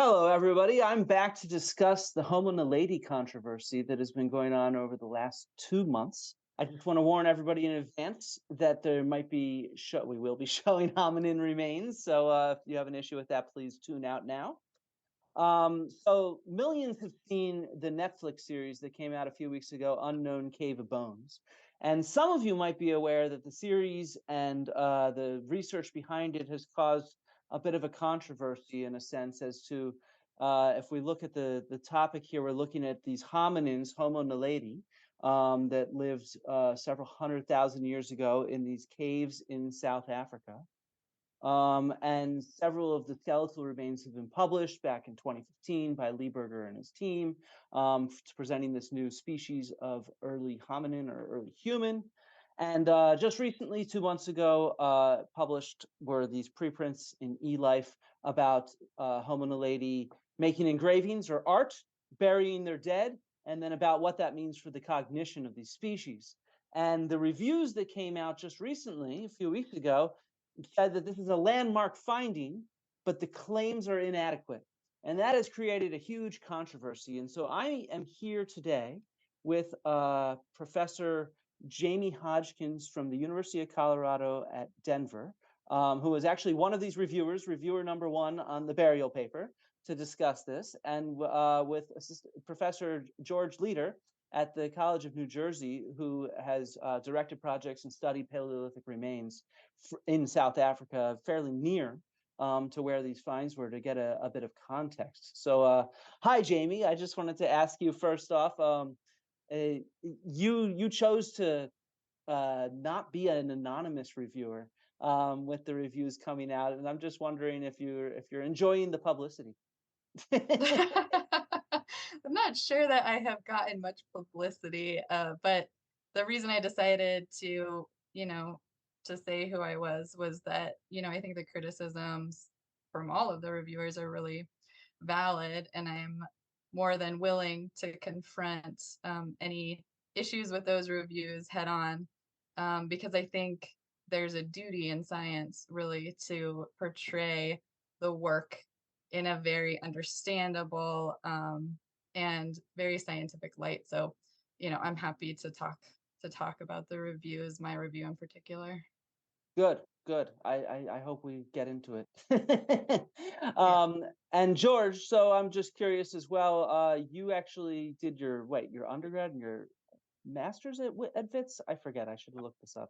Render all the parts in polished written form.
Hello, everybody. I'm back to discuss the Homo naledi controversy that has been going on over the last 2 months. I just want to warn everybody in advance that there might be we will be showing hominin remains. So if you have an issue with that, please tune out now. So millions have seen the Netflix series that came out a few weeks ago, Unknown Cave of Bones. And some of you might be aware that the series and the research behind it has caused a bit of a controversy in a sense as to if we look at the topic here, we're looking at these hominins, Homo naledi, that lived several 100,000 years ago in these caves in South Africa. And several of the skeletal remains have been published back in 2015 by Lieberger and his team, presenting this new species of early hominin or early human. And just recently, 2 months ago, published were these preprints in eLife about Homo naledi making engravings or art, burying their dead, and then about what that means for the cognition of these species. And the reviews that came out just recently, a few weeks ago, said that this is a landmark finding, but the claims are inadequate. And that has created a huge controversy. And so I am here today with Professor Jamie Hodgkins from the University of Colorado at Denver, who was actually one of these reviewers, reviewer number one on the burial paper, to discuss this, and with Professor George Leader at the College of New Jersey, who has directed projects and studied Paleolithic remains in South Africa, fairly near to where these finds were, to get a bit of context. So, hi, Jamie. I just wanted to ask you first off, you chose to not be an anonymous reviewer with the reviews coming out, and I'm just wondering if you're enjoying the publicity. I'm not sure that I have gotten much publicity, but the reason I decided to, to say who I was that, I think the criticisms from all of the reviewers are really valid, and I'm more than willing to confront any issues with those reviews head on, because I think there's a duty in science really to portray the work in a very understandable and very scientific light. So, I'm happy to talk about the reviews, my review in particular. Good. I hope we get into it. Yeah. And George, so I'm just curious as well. You actually did your undergrad and your master's at Wits? I forget. I should have looked this up.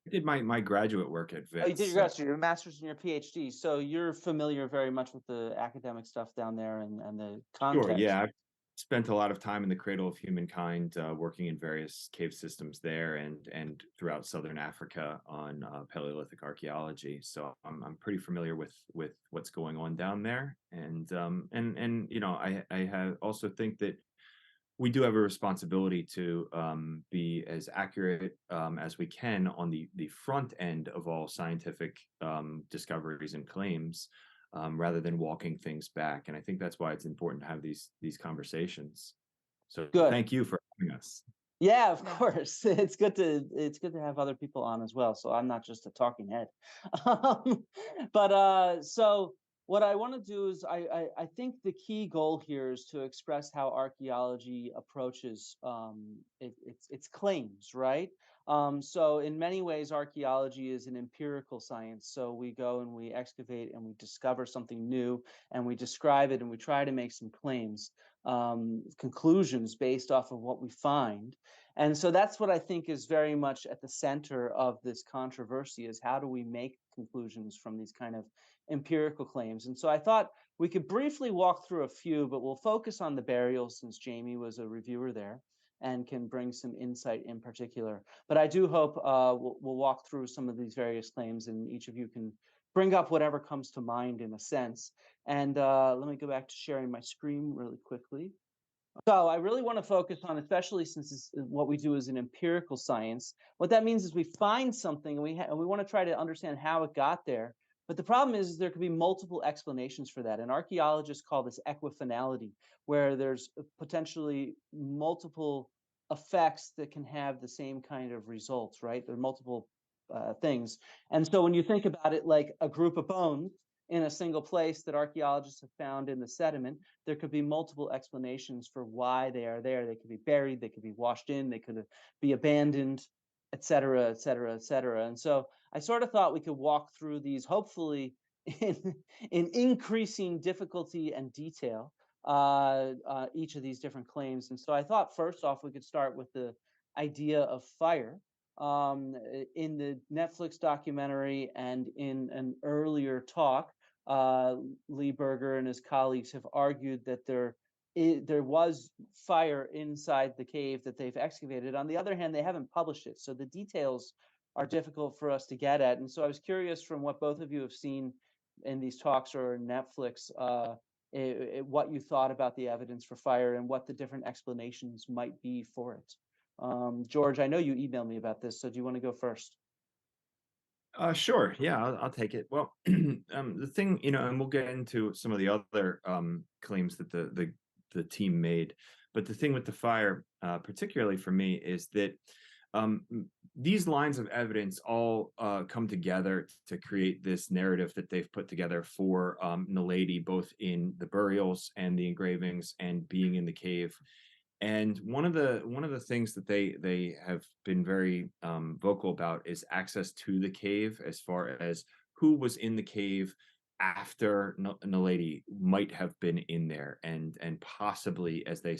I did my graduate work at Oh, you did Wits. your master's and your PhD. So you're familiar very much with the academic stuff down there and the Sure, context. yeah. I've spent a lot of time in the cradle of humankind, working in various cave systems there and throughout southern Africa on Paleolithic archaeology. So I'm pretty familiar with what's going on down there. And I have also think that we do have a responsibility to be as accurate as we can on the front end of all scientific discoveries and claims, rather than walking things back. And I think that's why it's important to have these conversations. So Good. thank you for having us. Yeah, of course. It's good to have other people on as well. So I'm not just a talking head. But so what I want to do is I think the key goal here is to express how archaeology approaches its claims, right? So in many ways, archaeology is an empirical science. So we go and we excavate and we discover something new and we describe it and we try to make some claims, conclusions based off of what we find. And so that's what I think is very much at the center of this controversy, is how do we make conclusions from these kind of empirical claims. And so I thought we could briefly walk through a few, but we'll focus on the burials since Jamie was a reviewer there and can bring some insight in particular. But I do hope we'll walk through some of these various claims and each of you can bring up whatever comes to mind in a sense. And let me go back to sharing my screen really quickly. So I really want to focus on, especially since what we do is an empirical science, what that means is we find something and we want to try to understand how it got there. But the problem is there could be multiple explanations for that. And archaeologists call this equifinality, where there's potentially multiple effects that can have the same kind of results, right? There are multiple things. And so when you think about it like a group of bones, in a single place that archaeologists have found in the sediment. There could be multiple explanations for why they are there. They could be buried, they could be washed in, they could be abandoned, et cetera, et cetera, et cetera. And so I sort of thought we could walk through these, hopefully in increasing difficulty and detail, each of these different claims. And so I thought first off, we could start with the idea of fire. In the Netflix documentary and in an earlier talk, Lee Berger and his colleagues have argued that there was fire inside the cave that they've excavated. On the other hand, they haven't published it, so the details are difficult for us to get at. And so I was curious, from what both of you have seen in these talks or Netflix, what you thought about the evidence for fire and what the different explanations might be for it. George, I know you emailed me about this, so do you want to go first? Sure. Yeah, I'll take it. Well, the thing, and we'll get into some of the other claims that the team made, but the thing with the fire, particularly for me, is that these lines of evidence all come together to create this narrative that they've put together for Naledi, both in the burials and the engravings and being in the cave. And one of the things that they have been very vocal about is access to the cave, as far as who was in the cave after Naledi might have been in there, and possibly, as they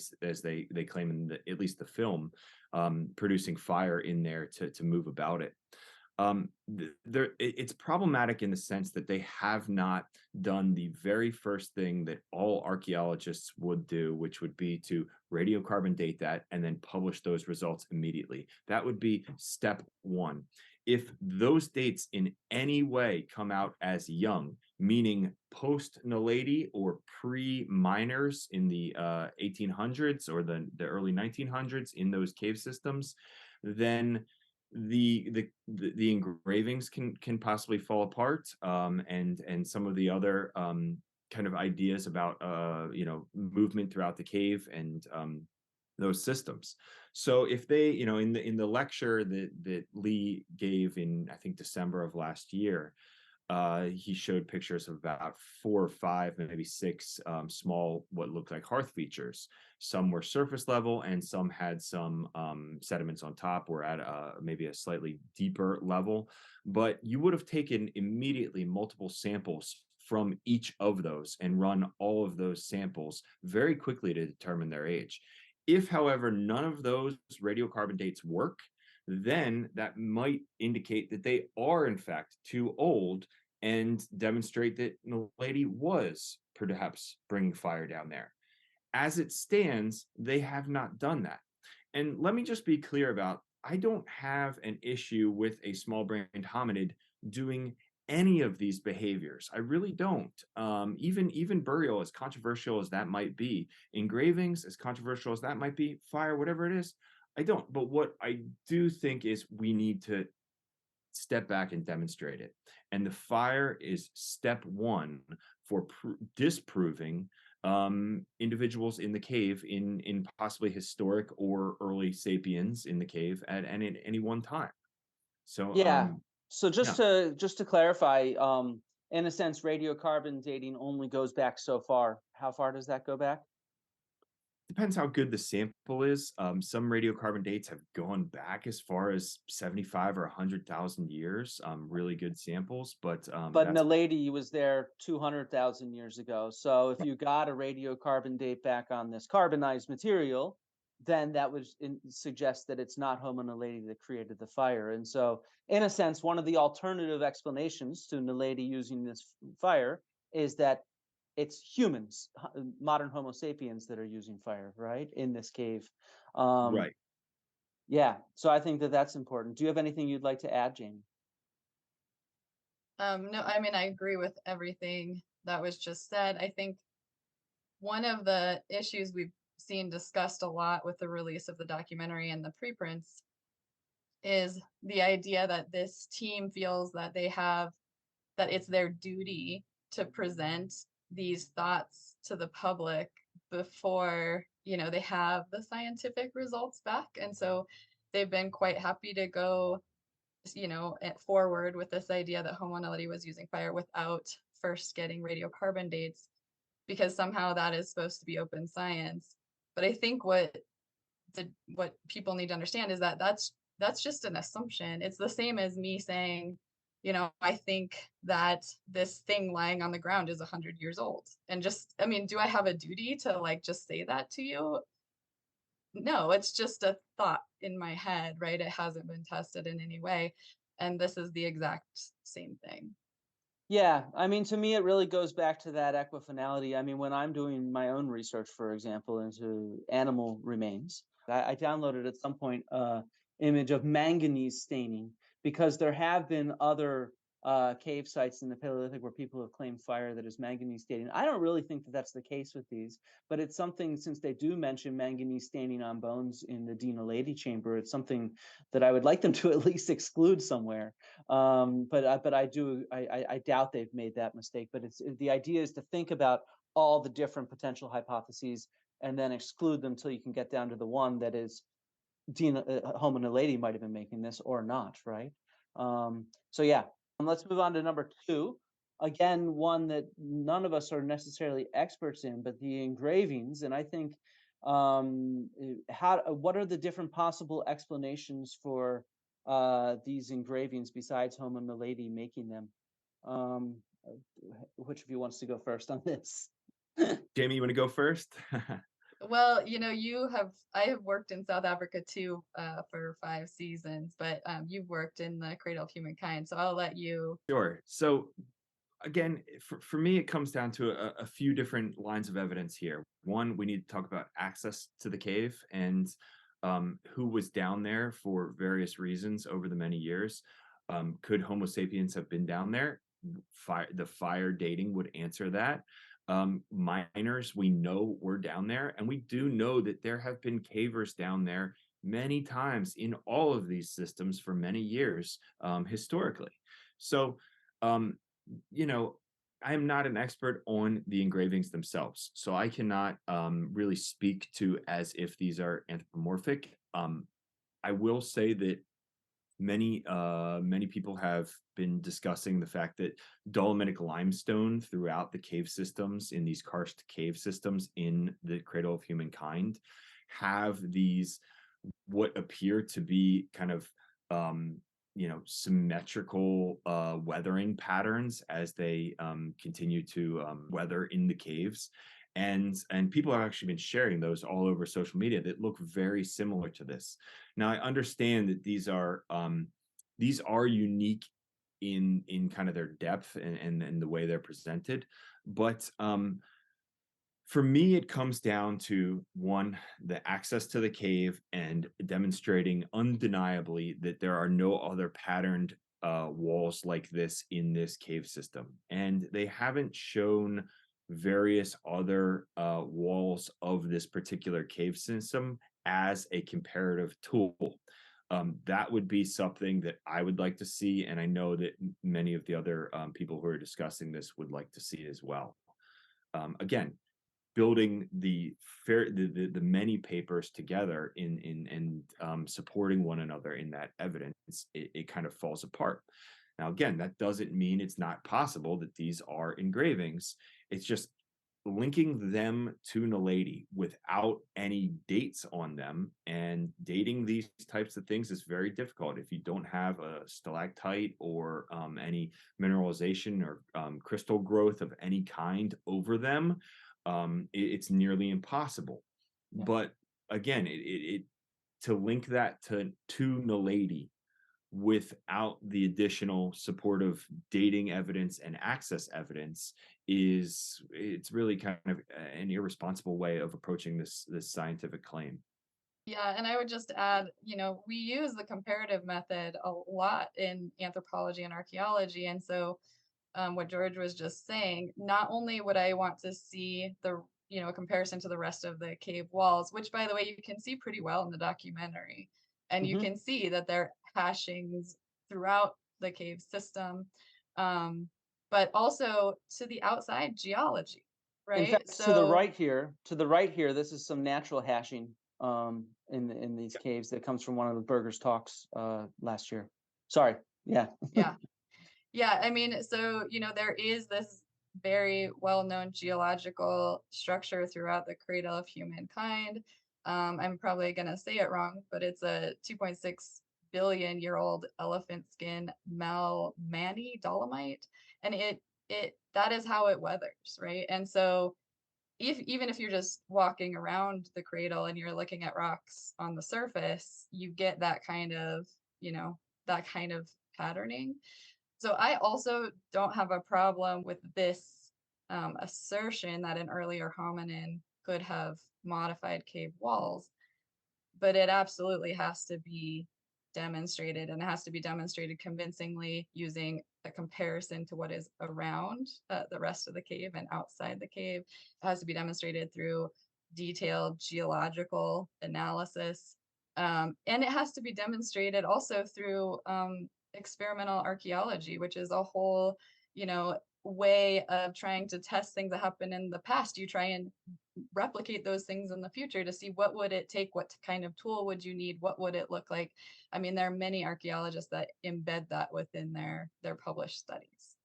claim in at least the film, producing fire in there to move about it. It's problematic in the sense that they have not done the very first thing that all archaeologists would do, which would be to radiocarbon date that and then publish those results immediately. That would be step one. If those dates in any way come out as young, meaning post Naledi or pre-miners in the 1800s or the early 1900s in those cave systems, then the engravings can possibly fall apart, and some of the other kind of ideas about movement throughout the cave and those systems. So if they, in the lecture that Lee gave in, I think, December of last year, he showed pictures of about 4 or 5, maybe 6 small, what looked like hearth features. Some were surface level, and some had some sediments on top, or at maybe a slightly deeper level. But you would have taken immediately multiple samples from each of those and run all of those samples very quickly to determine their age. If, however, none of those radiocarbon dates work, then that might indicate that they are in fact too old, and demonstrate that Naledi was perhaps bringing fire down there. As it stands, they have not done that. And let me just be clear about, I don't have an issue with a small-brained hominid doing any of these behaviors. I really don't. Even burial, as controversial as that might be, engravings, as controversial as that might be, fire, whatever it is, I don't. But what I do think is we need to step back and demonstrate it. And the fire is step one for disproving individuals in the cave in possibly historic or early sapiens in the cave at any one time. So Yeah. So yeah. just to clarify, in a sense, radiocarbon dating only goes back so far. How far does that go back? Depends how good the sample is. Some radiocarbon dates have gone back as far as 75 or 100,000 years. Really good samples, but Naledi was there 200,000 years ago. So if you got a radiocarbon date back on this carbonized material, then that would suggest that it's not Homo naledi that created the fire. And so, in a sense, one of the alternative explanations to Naledi using this fire is that it's humans, modern Homo sapiens, that are using fire, right, in this cave. right. Yeah, so I think that that's important. Do you have anything you'd like to add, Jamie? No, I mean, I agree with everything that was just said. I think one of the issues we've seen discussed a lot with the release of the documentary and the preprints is the idea that this team feels that that it's their duty to present these thoughts to the public before, they have the scientific results back. And so they've been quite happy to go forward with this idea that Homo naledi was using fire without first getting radiocarbon dates, because somehow that is supposed to be open science. But I think what people need to understand is that that's just an assumption. It's the same as me saying, I think that this thing lying on the ground is 100 years old. And just, I mean, do I have a duty to like just say that to you? No, it's just a thought in my head, right? It hasn't been tested in any way. And this is the exact same thing. Yeah, I mean, to me, it really goes back to that equifinality. I mean, when I'm doing my own research, for example, into animal remains, I downloaded at some point image of manganese staining, because there have been other cave sites in the Paleolithic where people have claimed fire that is manganese staining. I don't really think that that's the case with these, but it's something, since they do mention manganese staining on bones in the Dinaledi chamber, it's something that I would like them to at least exclude somewhere. But I doubt they've made that mistake. But the idea is to think about all the different potential hypotheses and then exclude them till you can get down to the one that is Homo naledi might have been making this or not, right? So yeah, let's move on to number 2. Again, one that none of us are necessarily experts in, but the engravings. And I think what are the different possible explanations for these engravings besides Homo naledi making them? Which of you wants to go first on this? Jamie, you want to go first? Well, I have worked in South Africa too for 5 seasons, but you've worked in the cradle of humankind, so I'll let you. Sure. So again, for me, it comes down to a few different lines of evidence here. One, we need to talk about access to the cave and who was down there for various reasons over the many years. Could Homo sapiens have been down there? The fire dating would answer that. Miners, we know, were down there, and we do know that there have been cavers down there many times in all of these systems for many years historically. So I am not an expert on the engravings themselves, so I cannot really speak to as if these are anthropomorphic. I will say that many people have been discussing the fact that dolomitic limestone throughout the cave systems, in these karst cave systems in the cradle of humankind, have these what appear to be kind of symmetrical weathering patterns as they continue to weather in the caves. And people have actually been sharing those all over social media that look very similar to this. Now, I understand that these are unique in kind of their depth and the way they're presented, but for me, it comes down to, one, the access to the cave and demonstrating undeniably that there are no other patterned walls like this in this cave system. And they haven't shown various other walls of this particular cave system as a comparative tool. That would be something that I would like to see, and I know that many of the other people who are discussing this would like to see as well. Again, building the many papers together and supporting one another in that evidence, it kind of falls apart. Now, again, that doesn't mean it's not possible that these are engravings. It's just linking them to Naledi without any dates on them, and dating these types of things is very difficult if you don't have a stalactite or any mineralization or crystal growth of any kind over them. It's nearly impossible. Yeah. But again, it to link that to Naledi without the additional supportive dating evidence and access evidence it's really kind of an irresponsible way of approaching this scientific claim. Yeah, and I would just add, we use the comparative method a lot in anthropology and archaeology, and so what George was just saying, not only would I want to see the a comparison to the rest of the cave walls, which, by the way, you can see pretty well in the documentary, and you can see that there are hashings throughout the cave system, but also to the outside geology, right? In fact, to the right here, this is some natural hashing in these caves that comes from one of the Berger's talks last year. Sorry. Yeah. Yeah. Yeah, I mean, so there is very well-known geological structure throughout the cradle of humankind. I'm probably going to say it wrong, but it's a 2.6 billion year old elephant skin Malmani dolomite, and it that is how it weathers, right? And so even if you're just walking around the cradle and you're looking at rocks on the surface, you get that kind of, that kind of patterning. So I also don't have a problem with this assertion that an earlier hominin could have modified cave walls, but it absolutely has to be demonstrated, and it has to be demonstrated convincingly using a comparison to what is around the rest of the cave and outside the cave. It has to be demonstrated through detailed geological analysis. And it has to be demonstrated also through experimental archaeology, which is a whole, way of trying to test things that happened in the past. You try and replicate those things in the future to see what would it take, what kind of tool would you need, what would it look like. I mean, there are many archaeologists that embed that within their published studies.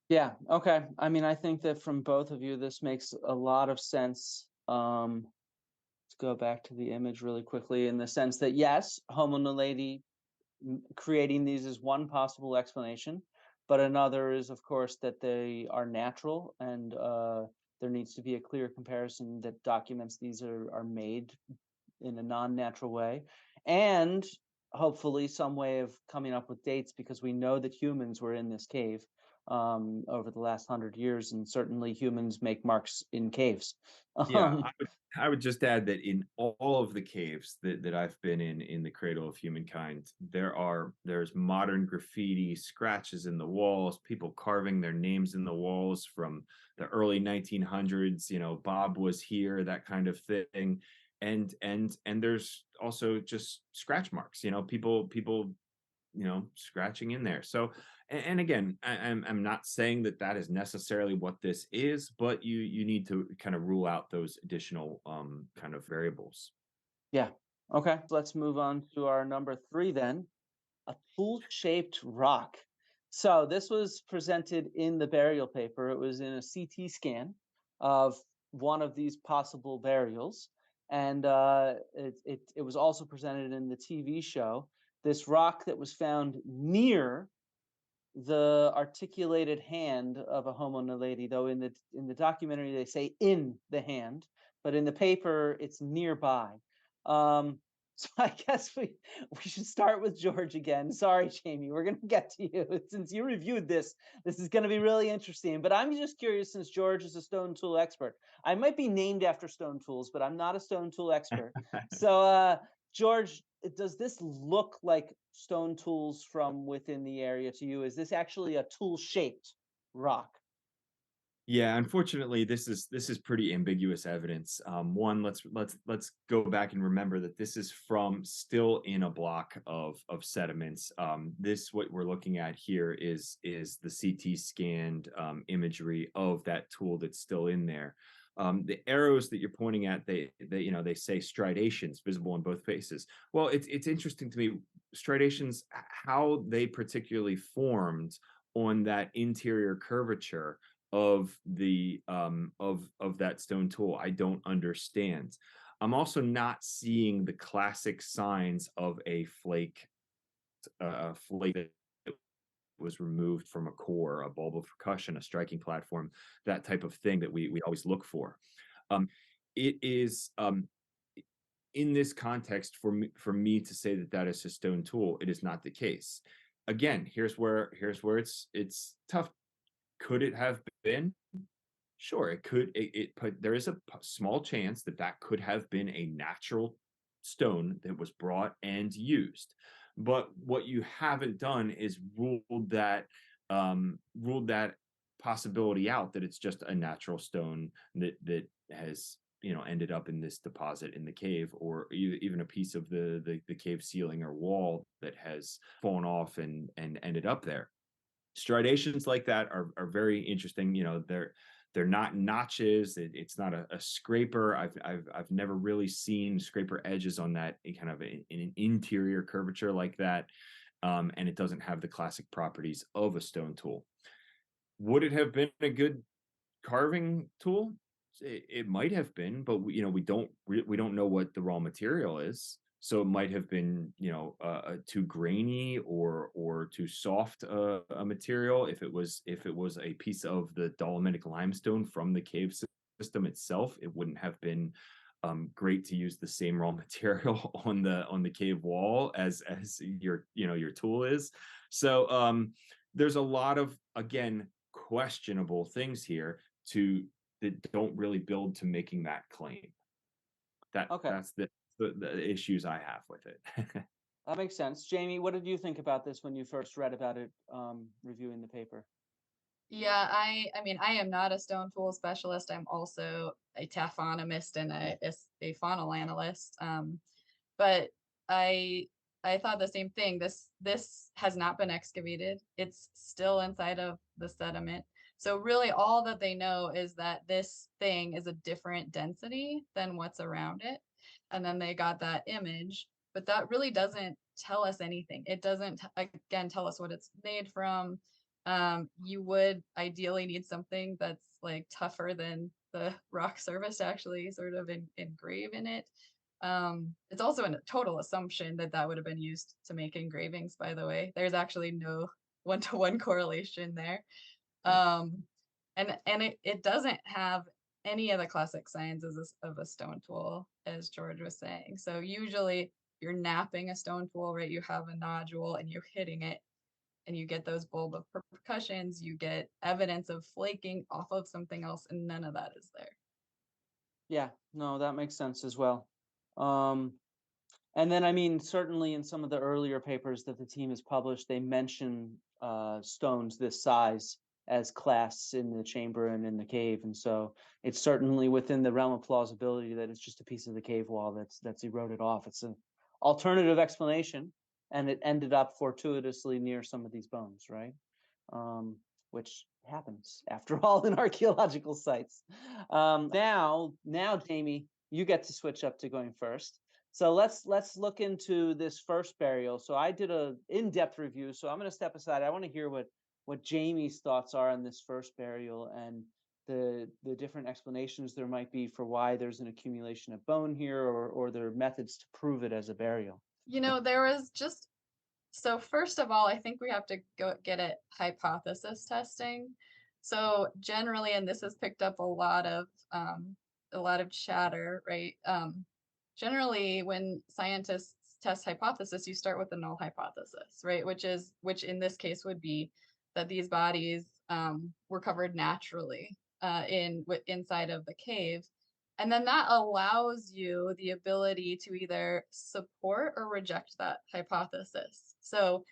Yeah, okay. I mean, I think that from both of you, this makes a lot of sense. Let's go back to the image really quickly, in the sense that yes, Homo naledi creating these is one possible explanation, but another is, of course, that they are natural, and there needs to be a clear comparison that documents these are made in a non-natural way, and hopefully some way of coming up with dates, because we know that humans were in this cave over the last 100 years, and certainly humans make marks in caves. Yeah, I would just add that in all of the caves that I've been in the cradle of humankind, there's modern graffiti, scratches in the walls, people carving their names in the walls from the early 1900s. Bob was here, that kind of thing, and there's also just scratch marks. People scratching in there. So, and again, I'm not saying that is necessarily what this is, but you need to kind of rule out those additional kind of variables. Yeah. Okay. Let's move on to our number 3 then. A tool-shaped rock. So this was presented in the burial paper. It was in a CT scan of one of these possible burials, and it was also presented in the TV show. This rock that was found near the articulated hand of a Homo naledi, though in the documentary they say in the hand, but in the paper it's nearby. So I guess we should start with George again. Sorry, Jamie, we're gonna get to you since you reviewed this. This is gonna be really interesting. But I'm just curious, since George is a stone tool expert. I might be named after stone tools, but I'm not a stone tool expert. So George, does this look like stone tools from within the area to you? Is this actually a tool-shaped rock? Yeah, unfortunately, this is pretty ambiguous evidence. One, let's go back and remember that this is from still in a block of sediments. This, what we're looking at here, is the CT scanned imagery of that tool that's still in there. The arrows that you're pointing at, they say striations visible in both faces. Well, it's interesting to me, striations, how they particularly formed on that interior curvature of the of that stone tool, I don't understand. I'm also not seeing the classic signs of a flake that was removed from a core, a bulb of percussion, a striking platform, that type of thing that we always look for. It is in this context, for me to say that is a stone tool, it is not the case. Again, here's where it's tough. Could it have been? Sure, it could. But there is a small chance that could have been a natural stone that was brought and used. But what you haven't done is ruled that possibility out, that it's just a natural stone that has ended up in this deposit in the cave, or even a piece of the cave ceiling or wall that has fallen off and ended up there. Striations like that are very interesting. They're not notches. It's not a scraper. I've never really seen scraper edges on that kind of in an interior curvature like that, and it doesn't have the classic properties of a stone tool. Would it have been a good carving tool? It might have been, but we don't know what the raw material is. So it might have been, too grainy or too soft a material. If it was a piece of the dolomitic limestone from the cave system itself, it wouldn't have been great to use the same raw material on the cave wall as your tool is. So there's a lot of, again, questionable things here that don't really build to making that claim. Okay, That's the issues I have with it. that makes sense. Jamie, what did you think about this when you first read about it, reviewing the paper? Yeah, I mean, I am not a stone tool specialist. I'm also a taphonomist and a faunal analyst. But I I thought the same thing. This has not been excavated. It's still inside of the sediment. So really all that they know is that this thing is a different density than what's around it. And then they got that image, but that really doesn't tell us anything. It doesn't, again, tell us what it's made from. You would ideally need something that's like tougher than the rock surface to actually sort of engrave in it. It's also a total assumption that that would have been used to make engravings, by the way. There's actually no one-to-one correlation there. Um, and it doesn't have any of the classic signs of a stone tool, as George was saying. So usually you're napping a stone tool, right? You have a nodule and you're hitting it and you get those bulb of percussions, you get evidence of flaking off of something else, and none of that is there. Yeah, no, that makes sense as well. Um, and then, I mean, certainly in some of the earlier papers that the team has published, they mention stones this size as clasts in the chamber and in the cave, and so it's certainly within the realm of plausibility that it's just a piece of the cave wall that's eroded off. It's an alternative explanation, and it ended up fortuitously near some of these bones, right? Um, which happens after all in archaeological sites. Now, Jamie, you get to switch up to going first. So let's look into this first burial. So I did a in-depth review. So I'm going to step aside. I want to hear what Jamie's thoughts are on this first burial and the different explanations there might be for why there's an accumulation of bone here, or there are methods to prove it as a burial. There was just so first of all, I think we have to go get at hypothesis testing. So generally, and this has picked up a lot of chatter, right? Generally, when scientists test hypothesis, you start with the null hypothesis, right? Which in this case would be that these bodies were covered naturally inside of the cave. And then that allows you the ability to either support or reject that hypothesis. So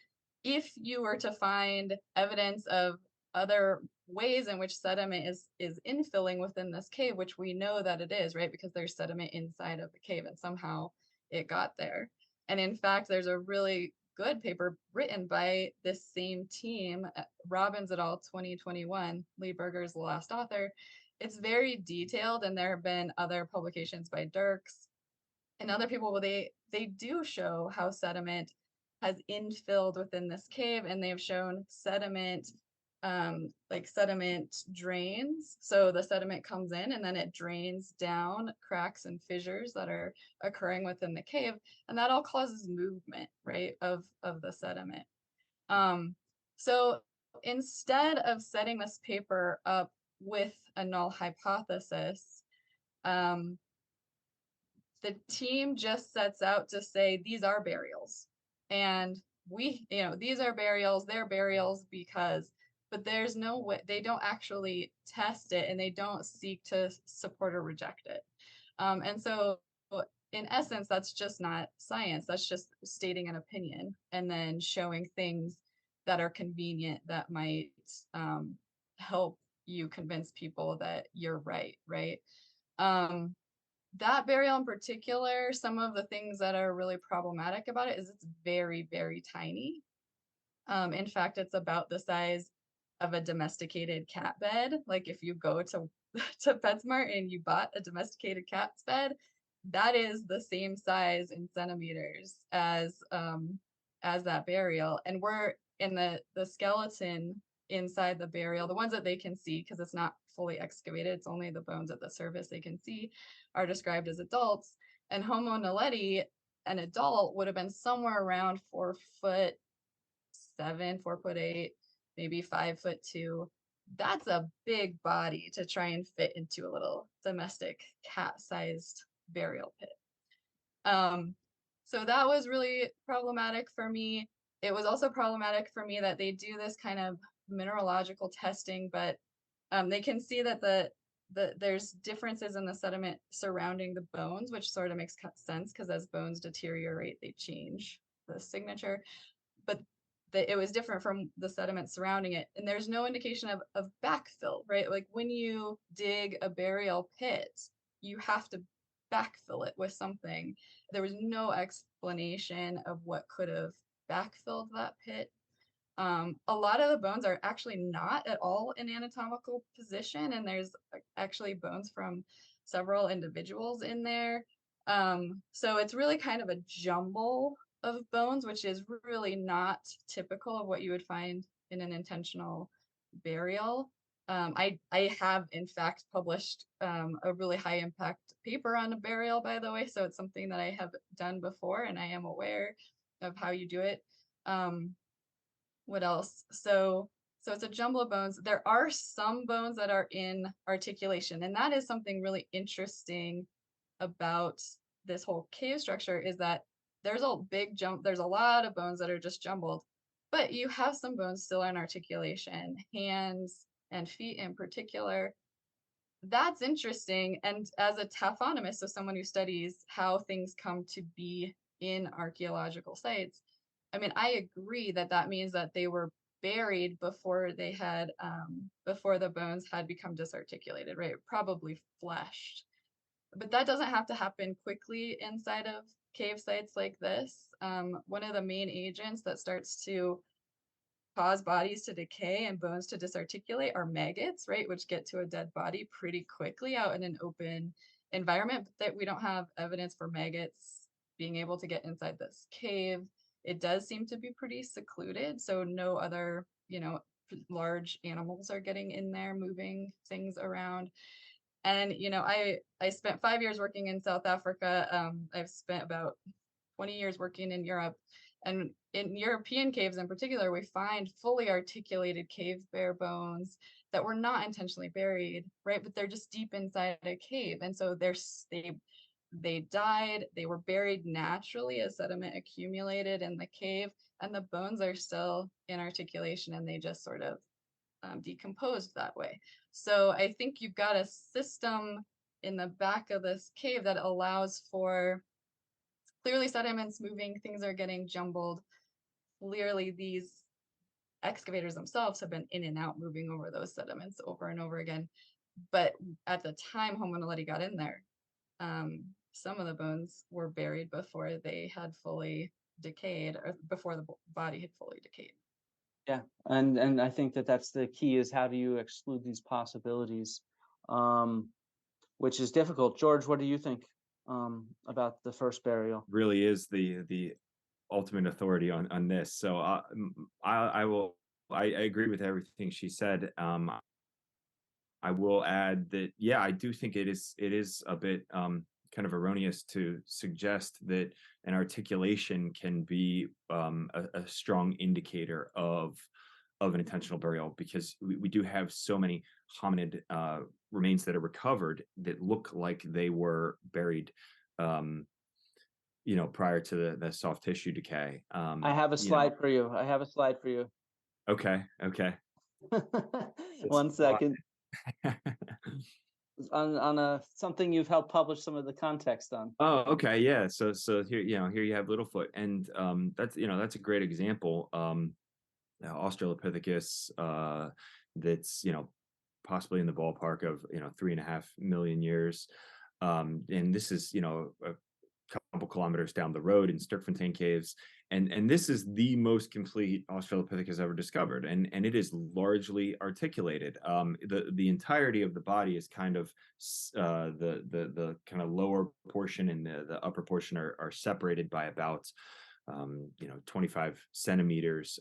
if you were to find evidence of other ways in which sediment is infilling within this cave, which we know that it is, right? Because there's sediment inside of the cave and somehow it got there. And in fact, there's a really good paper written by this same team, Robbins et al. 2021, Lee Berger's the last author. It's very detailed, and there have been other publications by Dirks and other people where they do show how sediment has infilled within this cave, and they've shown sediment like sediment drains. So the sediment comes in and then it drains down cracks and fissures that are occurring within the cave, and that all causes movement, right, of the sediment. So instead of setting this paper up with a null hypothesis, um, the team just sets out to say these are burials, and these are burials, they're burials because, but there's no way, they don't actually test it and they don't seek to support or reject it. And so in essence, that's just not science. That's just stating an opinion and then showing things that are convenient that might help you convince people that you're right, right? That burial in particular, some of the things that are really problematic about it is it's very, very tiny. In fact, it's about the size of a domesticated cat bed. Like if you go to to PetSmart and you bought a domesticated cat's bed, that is the same size in centimeters as that burial. And we're in the skeleton inside the burial, the ones that they can see, because it's not fully excavated, it's only the bones at the surface they can see, are described as adults. And Homo naledi, an adult, would have been somewhere around 4'7", 4'8", maybe 5'2". That's a big body to try and fit into a little domestic cat-sized burial pit. So that was really problematic for me. It was also problematic for me that they do this kind of mineralogical testing, but they can see that there's differences in the sediment surrounding the bones, which sort of makes sense because as bones deteriorate, they change the signature. But it was different from the sediment surrounding it. And there's no indication of backfill, right? Like when you dig a burial pit, you have to backfill it with something. There was no explanation of what could have backfilled that pit. A lot of the bones are actually not at all in anatomical position, and there's actually bones from several individuals in there. So it's really kind of a jumble of bones, which is really not typical of what you would find in an intentional burial. I have in fact published a really high impact paper on a burial, by the way, so it's something that I have done before and I am aware of how you do it. What else? So it's a jumble of bones. There are some bones that are in articulation, and that is something really interesting about this whole cave structure, is that there's a big jump. There's a lot of bones that are just jumbled, but you have some bones still in articulation, hands and feet in particular. That's interesting. And as a taphonomist, so someone who studies how things come to be in archaeological sites, I mean, I agree that that means that they were buried before they had, before the bones had become disarticulated, right? Probably fleshed. But that doesn't have to happen quickly inside of cave sites like this. One of the main agents that starts to cause bodies to decay and bones to disarticulate are maggots, right? Which get to a dead body pretty quickly out in an open environment, but that we don't have evidence for maggots being able to get inside this cave. It does seem to be pretty secluded, so no other, large animals are getting in there, moving things around. And, I spent 5 years working in South Africa. I've spent about 20 years working in Europe. And in European caves in particular, we find fully articulated cave bear bones that were not intentionally buried, right? But they're just deep inside a cave. And so they died, they were buried naturally as sediment accumulated in the cave, and the bones are still in articulation and they just sort of decomposed that way. So I think you've got a system in the back of this cave that allows for clearly sediments moving, things are getting jumbled. Clearly these excavators themselves have been in and out moving over those sediments over and over again. But at the time Homo naledi got in there, some of the bones were buried before they had fully decayed, or before the body had fully decayed. Yeah, and I think that that's the key, is how do you exclude these possibilities, which is difficult. George, what do you think about the first burial? Really is the ultimate authority on this. So I agree with everything she said. I will add that, yeah, I do think it is a bit kind of erroneous to suggest that an articulation can be a strong indicator of an intentional burial, because we do have so many hominid remains that are recovered that look like they were buried prior to the soft tissue decay. I have a slide for you. I have a slide for you. Okay. One second. on something you've helped publish some of the context on. Oh, okay, yeah. So here you have Littlefoot, and that's a great example. Australopithecus, that's possibly in the ballpark of 3.5 million years, and this is a couple kilometers down the road in Sterkfontein Caves, and this is the most complete Australopithecus ever discovered, and it is largely articulated. The entirety of the body is kind of the kind of lower portion and the upper portion are separated by about 25 centimeters,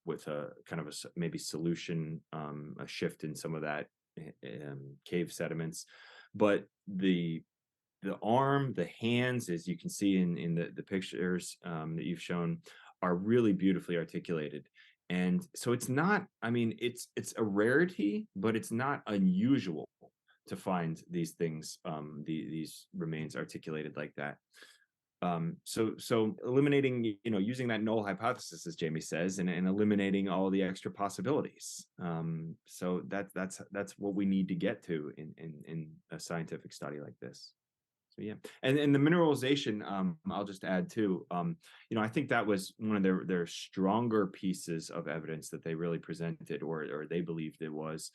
with a kind of maybe solution, a shift in some of that cave sediments. But the arm, the hands, as you can see in the pictures that you've shown, are really beautifully articulated. And so it's not, I mean, it's a rarity, but it's not unusual to find these things, these remains articulated like that. So eliminating, using that null hypothesis, as Jamie says, and eliminating all the extra possibilities. So that's what we need to get to in a scientific study like this. So yeah, and the mineralization, I'll just add too. I think that was one of their stronger pieces of evidence that they really presented, or they believed it was.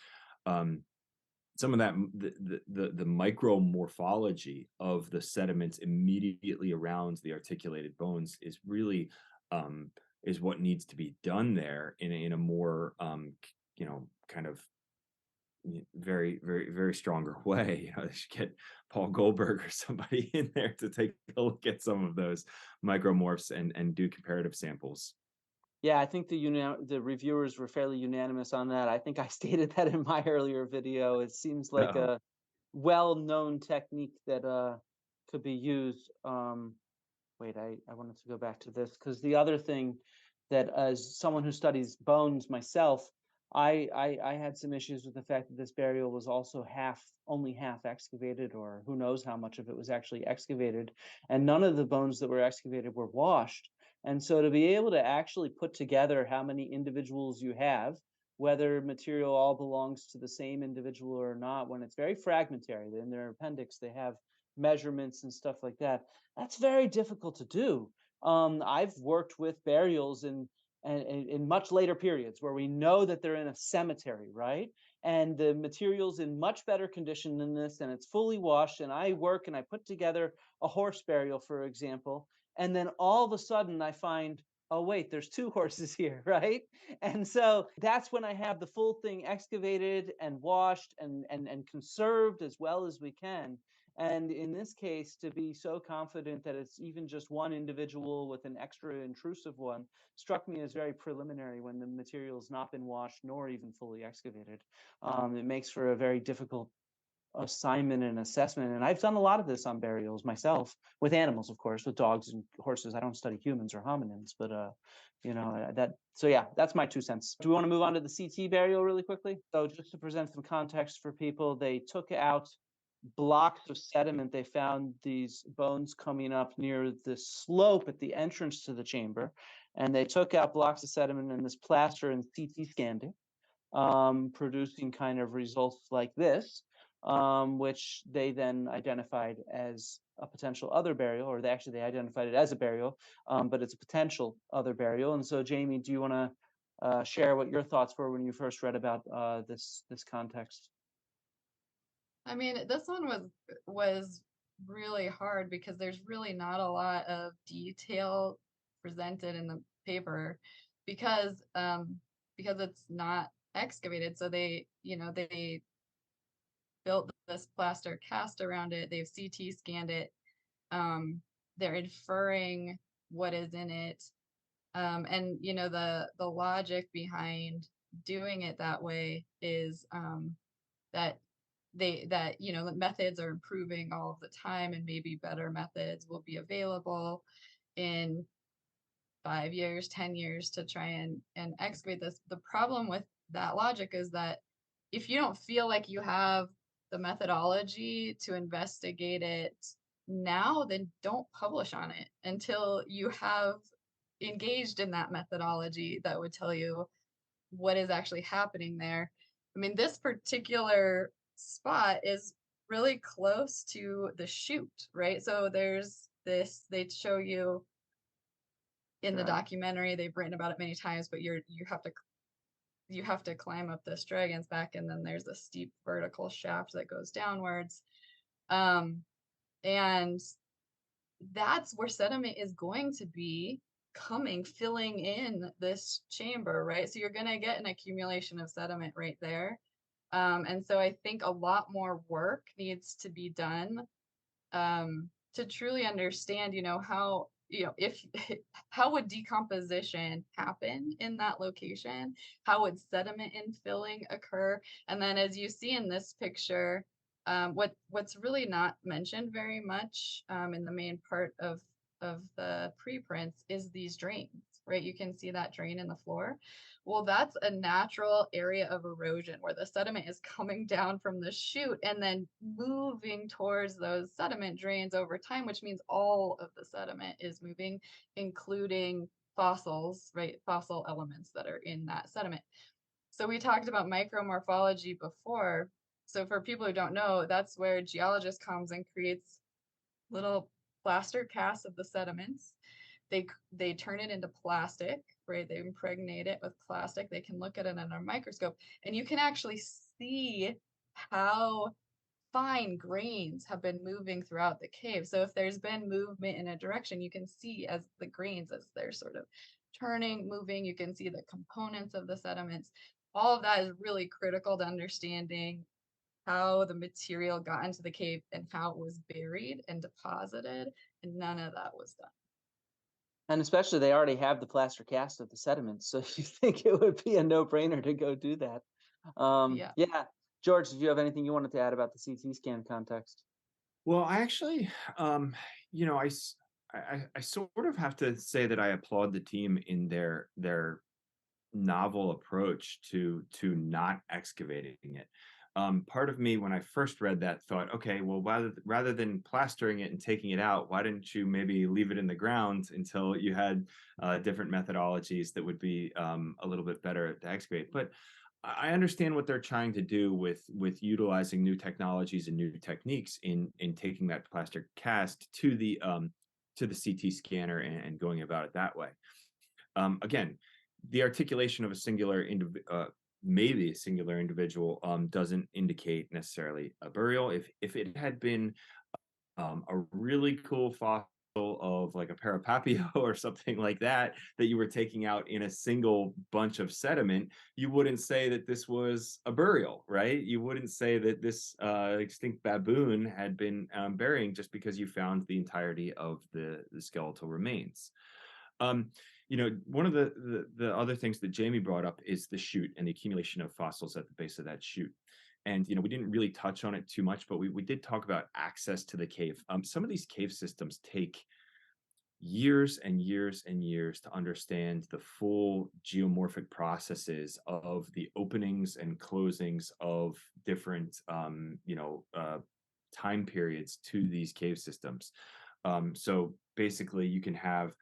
Some of that, the micromorphology of the sediments immediately around the articulated bones is really is what needs to be done there in a more kind of very, very, very stronger way. They should get Paul Goldberg or somebody in there to take a look at some of those micromorphs and do comparative samples. Yeah, I think the reviewers were fairly unanimous on that. I think I stated that in my earlier video. It seems like a well-known technique that could be used. Wait, I wanted to go back to this because the other thing that, as someone who studies bones myself, I had some issues with the fact that this burial was also only half excavated, or who knows how much of it was actually excavated, and none of the bones that were excavated were washed. And so to be able to actually put together how many individuals you have, whether material all belongs to the same individual or not, when it's very fragmentary, in their appendix they have measurements and stuff like that, that's very difficult to do. I've worked with burials in much later periods where we know that they're in a cemetery, right? And the material's in much better condition than this, and it's fully washed. And I work and I put together a horse burial, for example, and then all of a sudden I find, oh wait, there's two horses here, right? And so that's when I have the full thing excavated and washed and conserved as well as we can. And in this case, to be so confident that it's even just one individual with an extra intrusive one struck me as very preliminary when the material's not been washed nor even fully excavated. It makes for a very difficult assignment and assessment. And I've done a lot of this on burials myself, with animals, of course, with dogs and horses. I don't study humans or hominins, but so yeah, that's my 2 cents. Do we want to move on to the CT burial really quickly? So just to present some context for people, they took out blocks of sediment. They found these bones coming up near the slope at the entrance to the chamber, and they took out blocks of sediment in this plaster and CT scanned it, producing kind of results like this, which they then identified as a potential other burial, or they identified it as a burial, but it's a potential other burial. And so, Jamie, do you want to share what your thoughts were when you first read about this context? I mean, this one was really hard because there's really not a lot of detail presented in the paper because it's not excavated. So they built this plaster cast around it. They've CT scanned it. They're inferring what is in it. And the logic behind doing it that way is that the methods are improving all of the time, and maybe better methods will be available in 5 years, 10 years to try and excavate this. The problem with that logic is that if you don't feel like you have the methodology to investigate it now, then don't publish on it until you have engaged in that methodology that would tell you what is actually happening there. I mean, this particular spot is really close to the chute, right? So there's this, they show you in the documentary, they've written about it many times, but you have to climb up this dragon's back, and then there's a steep vertical shaft that goes downwards. And that's where sediment is going to be filling in this chamber, right? So you're going to get an accumulation of sediment right there. And so I think a lot more work needs to be done to truly understand, if how would decomposition happen in that location? How would sediment infilling occur? And then as you see in this picture, what's really not mentioned very much in the main part of the preprints is these drains, right? You can see that drain in the floor. Well, that's a natural area of erosion where the sediment is coming down from the chute and then moving towards those sediment drains over time, which means all of the sediment is moving, including fossils, right? Fossil elements that are in that sediment. So we talked about micromorphology before. So for people who don't know, that's where geologist comes and creates little plaster casts of the sediments. They turn it into plastic, right? They impregnate it with plastic. They can look at it under a microscope, and you can actually see how fine grains have been moving throughout the cave. So if there's been movement in a direction, you can see as the grains, as they're sort of turning, moving, you can see the components of the sediments. All of that is really critical to understanding how the material got into the cave and how it was buried and deposited, and none of that was done. And especially they already have the plaster cast of the sediments, so you think it would be a no-brainer to go do that. Yeah. Yeah. George, did you have anything you wanted to add about the CT scan context? Well, I actually, you know, I sort of have to say that I applaud the team in their novel approach to not excavating it. Part of me, when I first read that, thought, okay, well, rather than plastering it and taking it out, why didn't you maybe leave it in the ground until you had different methodologies that would be a little bit better to excavate? But I understand what they're trying to do with utilizing new technologies and new techniques in taking that plastic cast to the CT scanner and going about it that way. Again, the articulation of a singular maybe a singular individual doesn't indicate necessarily a burial. If it had been a really cool fossil of like a Parapapio or something like that you were taking out in a single bunch of sediment, you wouldn't say that this was a burial, right? You wouldn't say that this extinct baboon had been burying just because you found the entirety of the skeletal remains. You know, one of the other things that Jamie brought up is the chute and the accumulation of fossils at the base of that chute. And, you know, we didn't really touch on it too much, but we did talk about access to the cave. Some of these cave systems take years and years and years to understand the full geomorphic processes of the openings and closings of different, time periods to these cave systems. So basically, you can have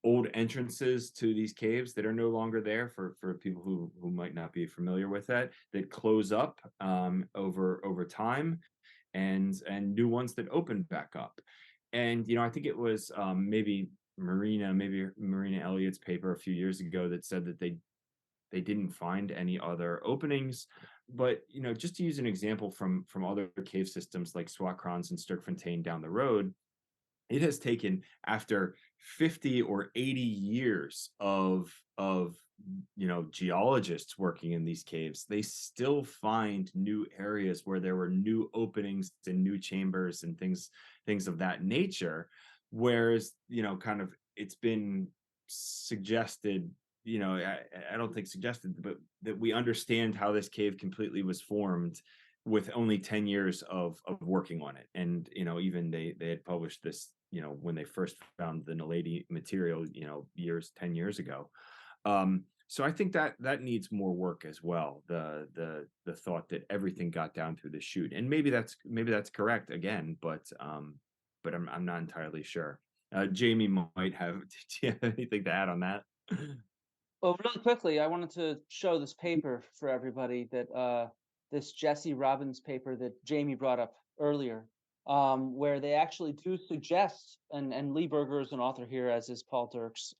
old entrances to these caves that are no longer there for people who might not be familiar with that close up over time, and new ones that open back up. And you know, I think it was maybe Marina Elliott's paper a few years ago that said that they didn't find any other openings. But you know, just to use an example from other cave systems like Swakrans and Sturkfontein down the road, it has taken, after 50 or 80 years of you know, geologists working in these caves, they still find new areas where there were new openings and new chambers and things of that nature. Whereas, you know, kind of it's been suggested, you know, I don't think suggested, but that we understand how this cave completely was formed with only 10 years of working on it. And you know, even they had published this, you know, when they first found the Dinaledi material, you know, 10 years ago. So I think that needs more work as well. The thought that everything got down through the chute, and maybe that's correct again, but I'm not entirely sure. Jamie might have, do you have anything to add on that? Well, really quickly, I wanted to show this paper for everybody that this Jesse Robbins paper that Jamie brought up earlier, where they actually do suggest, and Lee Berger is an author here, as is Paul Dirks,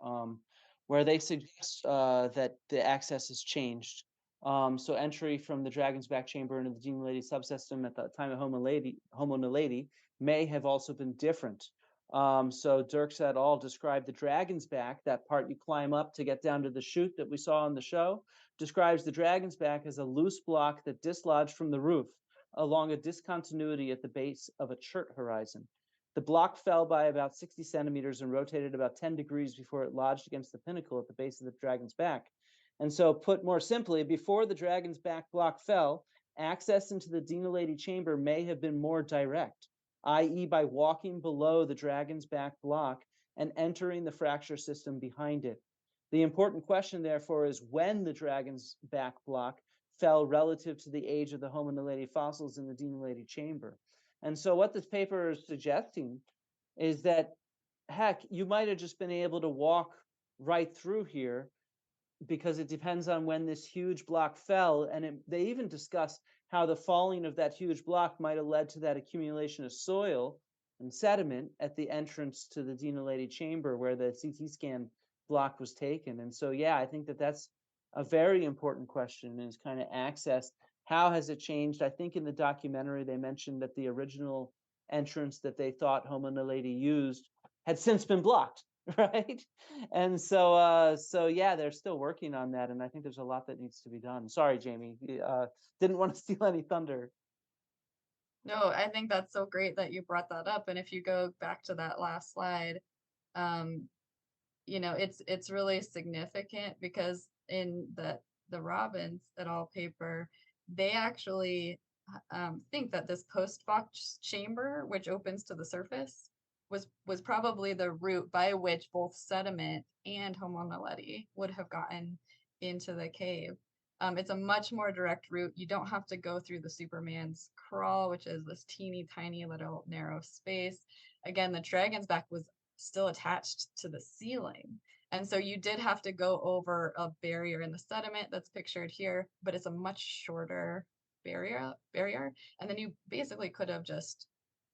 where they suggest that the access has changed. So entry from the Dragon's Back chamber into the Dinaledi subsystem at the time of Homo naledi may have also been different. So Dirks et al. Described the Dragon's Back, that part you climb up to get down to the chute that we saw on the show, describes the Dragon's Back as a loose block that dislodged from the roof along a discontinuity at the base of a chert horizon. The block fell by about 60 centimeters and rotated about 10 degrees before it lodged against the pinnacle at the base of the dragon's back. And so, put more simply, before the dragon's back block fell, access into the Dinaledi chamber may have been more direct, i.e., by walking below the dragon's back block and entering the fracture system behind it. The important question, therefore, is when the dragon's back block fell relative to the age of the Homo naledi fossils in the Dinaledi chamber. And so what this paper is suggesting is that, heck, you might have just been able to walk right through here because it depends on when this huge block fell. And they even discuss how the falling of that huge block might have led to that accumulation of soil and sediment at the entrance to the Dinaledi chamber where the CT scan block was taken. And so, yeah, I think that that's a very important question, is kind of access. How has it changed? I think in the documentary, they mentioned that the original entrance that they thought Homo naledi used had since been blocked, right? And so, yeah, they're still working on that. And I think there's a lot that needs to be done. Sorry, Jamie, didn't want to steal any thunder. No, I think that's so great that you brought that up. And if you go back to that last slide, it's really significant because in the Robbins et al. Paper, they actually think that this post-box chamber, which opens to the surface, was probably the route by which both sediment and Homo naledi would have gotten into the cave. It's a much more direct route. You don't have to go through the Superman's crawl, which is this teeny tiny little narrow space. Again, the dragon's back was still attached to the ceiling. And so you did have to go over a barrier in the sediment that's pictured here, but it's a much shorter barrier. And then you basically could have just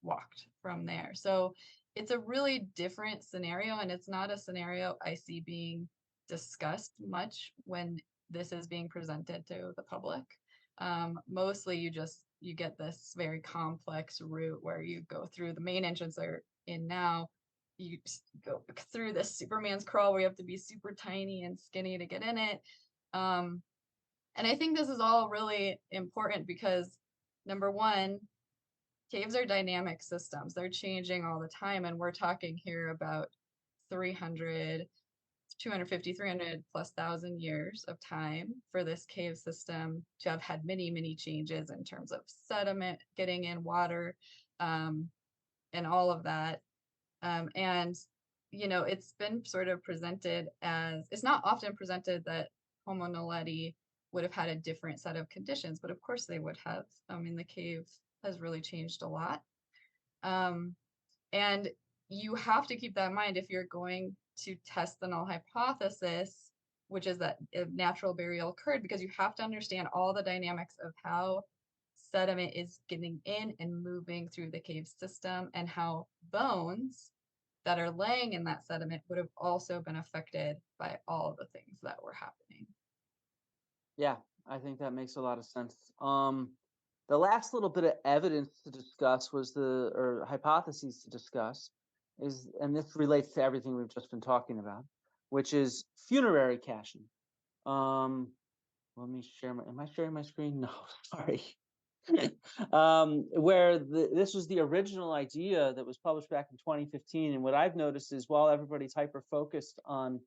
walked from there. So it's a really different scenario, and it's not a scenario I see being discussed much when this is being presented to the public. Mostly you get this very complex route where you go through the main entrance they're in now. You go through this Superman's crawl where you have to be super tiny and skinny to get in it. And I think this is all really important because, number one, caves are dynamic systems. They're changing all the time. And we're talking here about 250, 300 plus thousand years of time for this cave system to have had many, many changes in terms of sediment getting in, water, and all of that. And, it's been sort of presented as, it's not often presented that Homo naledi would have had a different set of conditions, but of course they would have. The cave has really changed a lot. And you have to keep that in mind if you're going to test the null hypothesis, which is that natural burial occurred, because you have to understand all the dynamics of how sediment is getting in and moving through the cave system, and how bones that are laying in that sediment would have also been affected by all the things that were happening. Yeah, I think that makes a lot of sense. The last little bit of evidence to discuss or hypotheses to discuss and this relates to everything we've just been talking about, which is funerary caching. Let me share am I sharing my screen? No, sorry. Where this was the original idea that was published back in 2015. And what I've noticed is while everybody's hyper-focused on,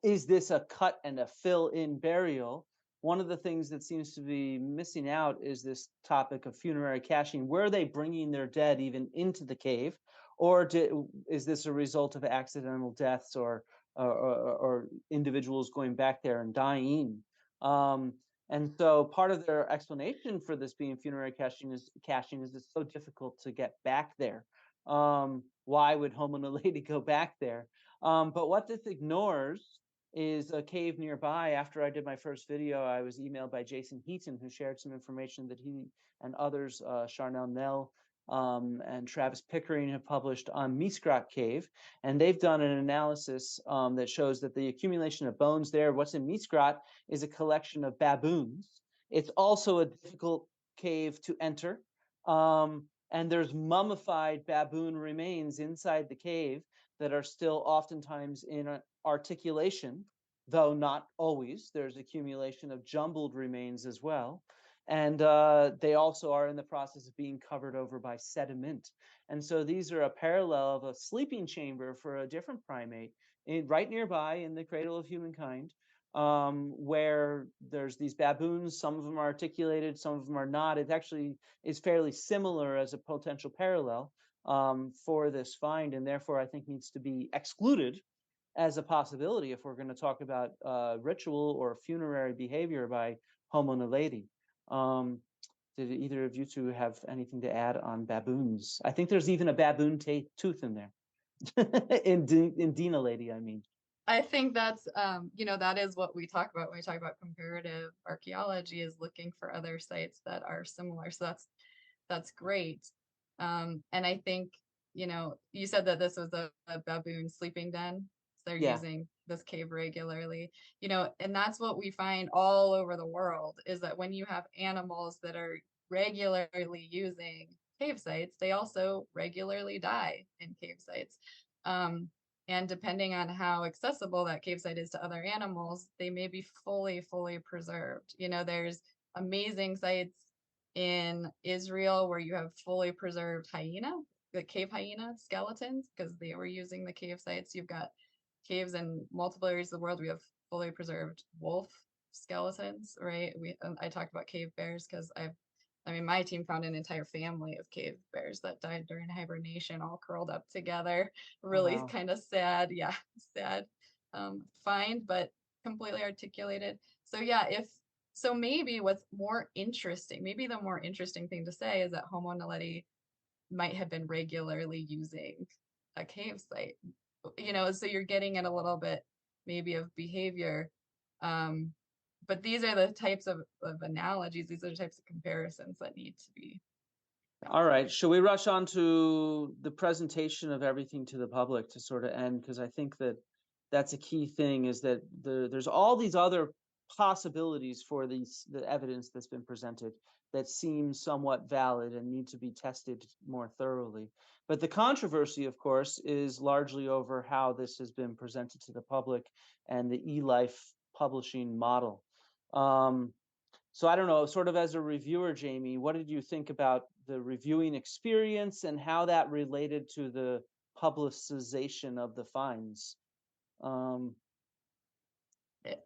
is this a cut and a fill-in burial, one of the things that seems to be missing out is this topic of funerary caching. Were they bringing their dead even into the cave? Or is this a result of accidental deaths or individuals going back there and dying? And so part of their explanation for this being funerary caching is it's so difficult to get back there. Why would Homo naledi go back there? But what this ignores is a cave nearby. After I did my first video, I was emailed by Jason Heaton, who shared some information that he and others, Charnel Nell and Travis Pickering, have published on Misgrot Cave. And they've done an analysis that shows that the accumulation of bones there, what's in Misgrot, is a collection of baboons. It's also a difficult cave to enter. And there's mummified baboon remains inside the cave that are still oftentimes in articulation, though not always. There's accumulation of jumbled remains as well. And they also are in the process of being covered over by sediment. And so these are a parallel of a sleeping chamber for a different primate right nearby in the cradle of humankind, where there's these baboons. Some of them are articulated, some of them are not. It actually is fairly similar as a potential parallel for this find, and therefore I think needs to be excluded as a possibility if we're going to talk about ritual or funerary behavior by Homo naledi. Did either of you two have anything to add on baboons? I think there's even a baboon tooth in there. in Dinaledi, I mean. I think that's that is what we talk about when we talk about comparative archaeology, is looking for other sites that are similar. So that's great. And I think, you said that this was a baboon sleeping den. So they're using this cave regularly, and that's what we find all over the world, is that when you have animals that are regularly using cave sites, they also regularly die in cave sites. And depending on how accessible that cave site is to other animals, they may be fully preserved. There's amazing sites in Israel where you have fully preserved hyena, the cave hyena skeletons, because they were using the cave sites. You've got caves in multiple areas of the world. We have fully preserved wolf skeletons, right? I talked about cave bears because my team found an entire family of cave bears that died during hibernation, all curled up together. Really kind of sad, sad find, but completely articulated. So maybe what's more interesting, maybe the more interesting thing to say is that Homo naledi might have been regularly using a cave site. So you're getting at a little bit maybe of behavior. But these are the types of analogies, these are the types of comparisons that need to be. All right, shall we rush on to the presentation of everything to the public to sort of end? Because I think that that's a key thing, is that there's all these other possibilities for the evidence that's been presented that seem somewhat valid and need to be tested more thoroughly. But the controversy, of course, is largely over how this has been presented to the public and the eLife publishing model. So I don't know, sort of as a reviewer, Jamie, what did you think about the reviewing experience and how that related to the publicization of the finds?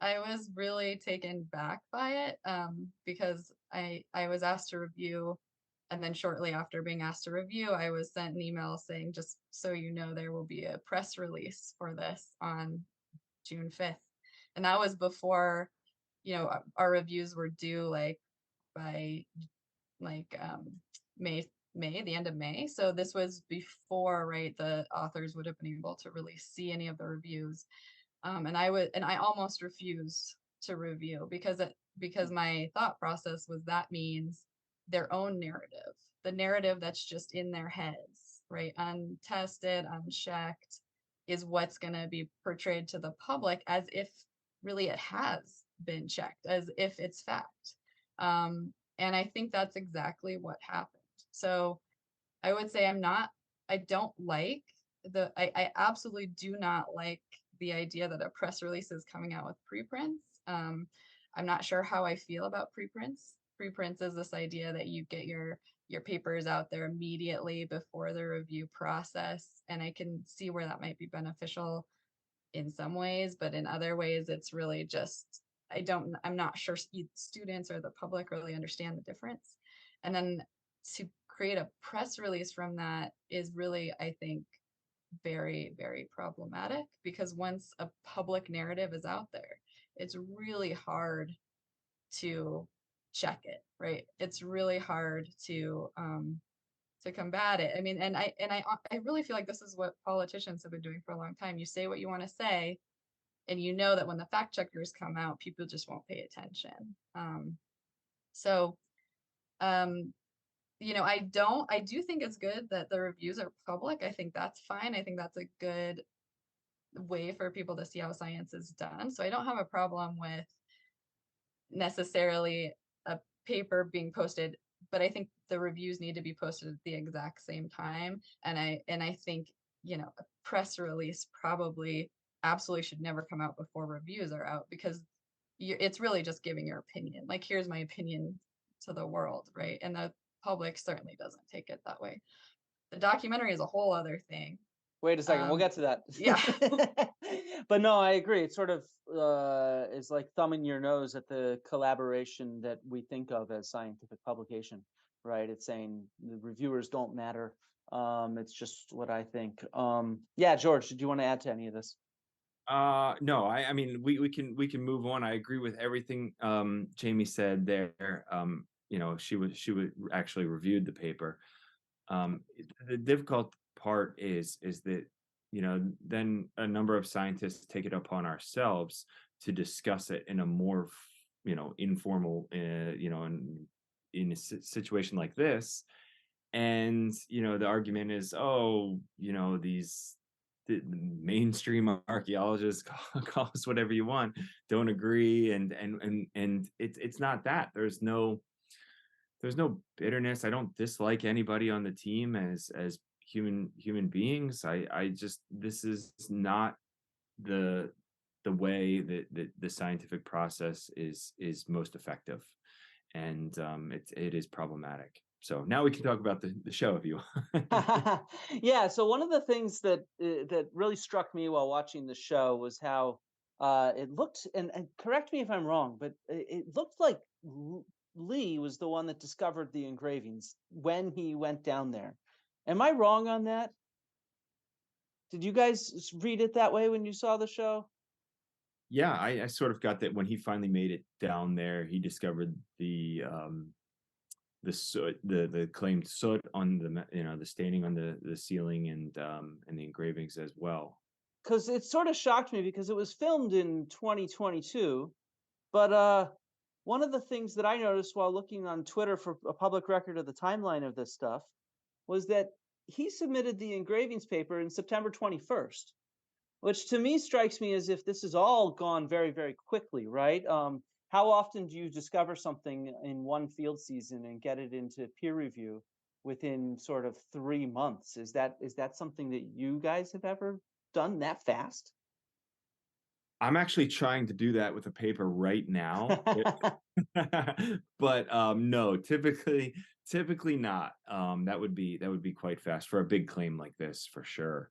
I was really taken back by it because I was asked to review, and then shortly after being asked to review, I was sent an email saying, just so you know, there will be a press release for this on June 5th. And that was before, our reviews were due by May, the end of May. So this was before, right, the authors would have been able to really see any of the reviews. And I almost refused to review because my thought process was that means their own narrative, the narrative that's just in their heads, right, untested, unchecked, is what's going to be portrayed to the public as if really it has been checked, as if it's fact. And I think that's exactly what happened. So I would say I absolutely do not like the idea that a press release is coming out with preprints. I'm not sure how I feel about preprints. Preprints is this idea that you get your papers out there immediately before the review process. And I can see where that might be beneficial in some ways, but in other ways, it's really just, I'm not sure students or the public really understand the difference. And then to create a press release from that is really, I think, very, very problematic, because once a public narrative is out there, it's really hard to check it, right? It's really hard to combat it. I mean, and I really feel like this is what politicians have been doing for a long time. You say what you want to say, and you know that when the fact checkers come out, people just won't pay attention. I do think it's good that the reviews are public. I think that's fine. I think that's a good way for people to see how science is done. So I don't have a problem with necessarily a paper being posted, but I think the reviews need to be posted at the exact same time. And I think, a press release probably absolutely should never come out before reviews are out, because it's really just giving your opinion. Like, here's my opinion to the world, right? And the public certainly doesn't take it that way. The documentary is a whole other thing. Wait a second, we'll get to that. Yeah. But no, I agree. It sort of is like thumbing your nose at the collaboration that we think of as scientific publication, right? It's saying the reviewers don't matter. It's just what I think. Yeah, George, did you want to add to any of this? No, I mean we can move on. I agree with everything Jamie said there. She would actually reviewed the paper. The difficult part is that then a number of scientists take it upon ourselves to discuss it in a more informal in a situation like this. And the argument is, oh, the mainstream archaeologists call us whatever you want, don't agree, and it's not that. There's no bitterness. I don't dislike anybody on the team as human beings. I just, this is not the way that the scientific process is most effective, and it is problematic. So now we can talk about the show if you want. Yeah, so one of the things that that really struck me while watching the show was how it looked, and correct me if I'm wrong, but it looked like Lee was the one that discovered the engravings when he went down there. Am I wrong on that? Did you guys read it that way when you saw the show? Yeah, I sort of got that when he finally made it down there, he discovered the soot, the claimed soot on the staining on the ceiling, and the engravings as well. Because it sort of shocked me because it was filmed in 2022, but one of the things that I noticed while looking on Twitter for a public record of the timeline of this stuff was that he submitted the engravings paper in September 21st, which to me strikes me as if this has all gone very, very quickly, right? How often do you discover something in one field season and get it into peer review within sort of 3 months? Is that something that you guys have ever done that fast? I'm actually trying to do that with a paper right now. But no, typically not. That would be quite fast for a big claim like this, for sure.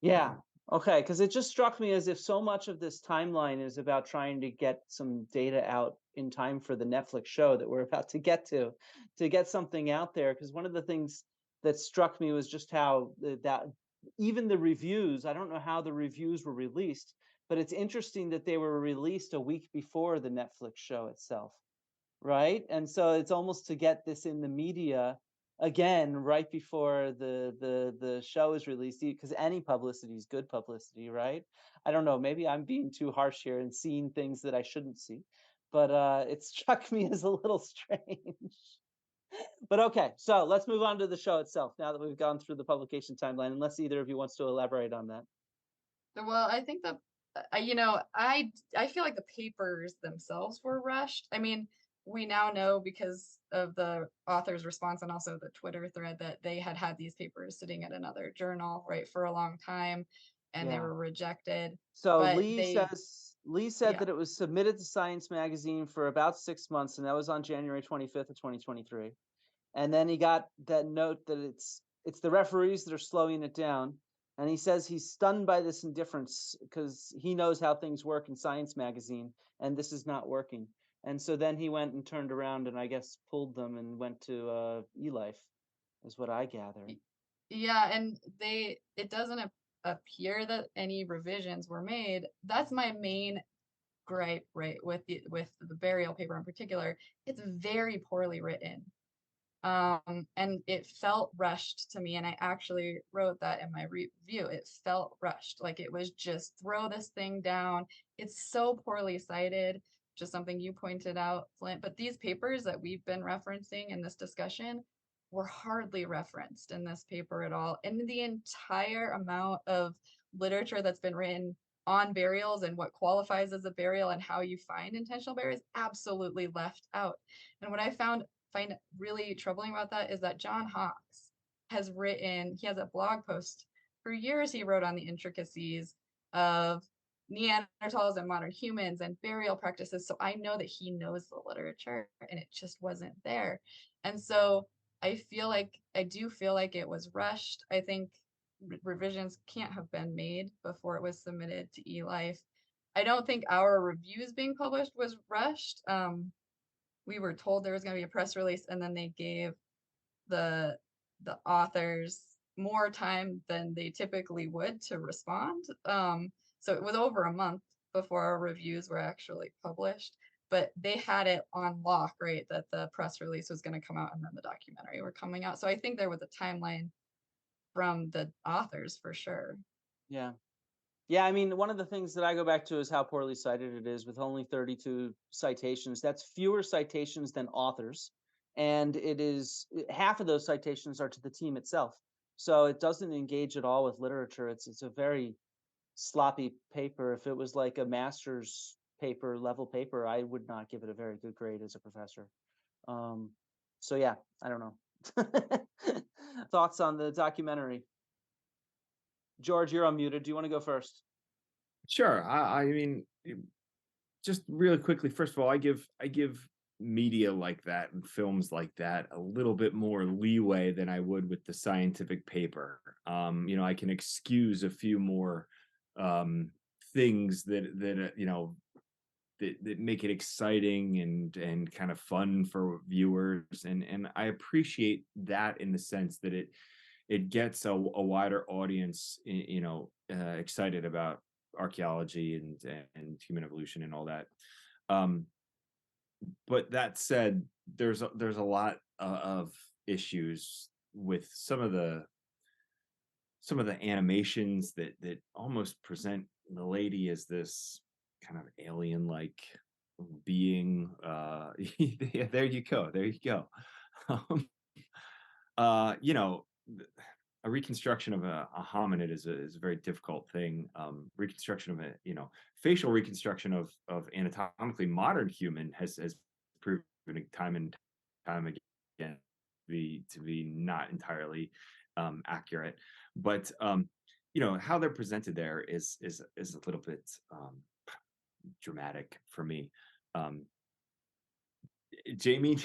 Yeah. Okay. Because it just struck me as if so much of this timeline is about trying to get some data out in time for the Netflix show that we're about to get something out there. Because one of the things that struck me was just how that even the reviews, I don't know how the reviews were released, but it's interesting that they were released a week before the Netflix show itself, right? And so it's almost to get this in the media again right before the show is released, because any publicity is good publicity, right? I don't know, maybe I'm being too harsh here and seeing things that I shouldn't see, but it struck me as a little strange. But okay, so let's move on to the show itself now that we've gone through the publication timeline, unless either of you wants to elaborate on that. Well, I think that I feel like the papers themselves were rushed. I mean, we now know because of the author's response and also the Twitter thread that they had these papers sitting at another journal, right, for a long time, and they Yeah. were rejected. So But Lee said yeah. that it was submitted to Science Magazine for about 6 months, and that was on January 25th of 2023. And then he got that note that it's the referees that are slowing it down. And he says he's stunned by this indifference because he knows how things work in Science Magazine, and this is not working. And so then he went and turned around and I guess pulled them and went to eLife, is what I gather. Yeah, and it doesn't appear that any revisions were made. That's my main gripe, right, with the burial paper in particular. It's very poorly written. And it felt rushed to me, and I actually wrote that in my review. It felt rushed, like it was just throw this thing down. It's so poorly cited, just something you pointed out, Flint. But these papers that we've been referencing in this discussion were hardly referenced in this paper at all. And the entire amount of literature that's been written on burials and what qualifies as a burial and how you find intentional burials absolutely left out. And what I find really troubling about that is that John Hawks he has a blog post. For years he wrote on the intricacies of Neanderthals and modern humans and burial practices. So I know that he knows the literature and it just wasn't there. And so I do feel like it was rushed. I think revisions can't have been made before it was submitted to eLife. I don't think our reviews being published was rushed. We were told there was going to be a press release, and then they gave the authors more time than they typically would to respond. So it was over a month before our reviews were actually published, but they had it on lock, right? That the press release was going to come out and then the documentary were coming out. So I think there was a timeline from the authors for sure. Yeah. Yeah, I mean, one of the things that I go back to is how poorly cited it is with only 32 citations. That's fewer citations than authors. And it is half of those citations are to the team itself. So it doesn't engage at all with literature. It's a very sloppy paper. If it was like a master's paper, level paper, I would not give it a very good grade as a professor. So yeah, I don't know. Thoughts on the documentary? George, you're unmuted. Do you want to go first? Sure. I mean, just really quickly, first of all, I give media like that and films like that a little bit more leeway than I would with the scientific paper. I can excuse a few more things that that make it exciting and kind of fun for viewers, and I appreciate that in the sense that it gets a wider audience excited about archaeology and human evolution and all that. But that said, there's a lot of issues with some of the animations that almost present the lady as this kind of alien like being. Yeah, there you go. Um, you know, a reconstruction of a hominid is a very difficult thing. Reconstruction of facial reconstruction of anatomically modern human has proven time and time again to be not entirely accurate. But how they're presented there is a little bit dramatic for me. Jamie,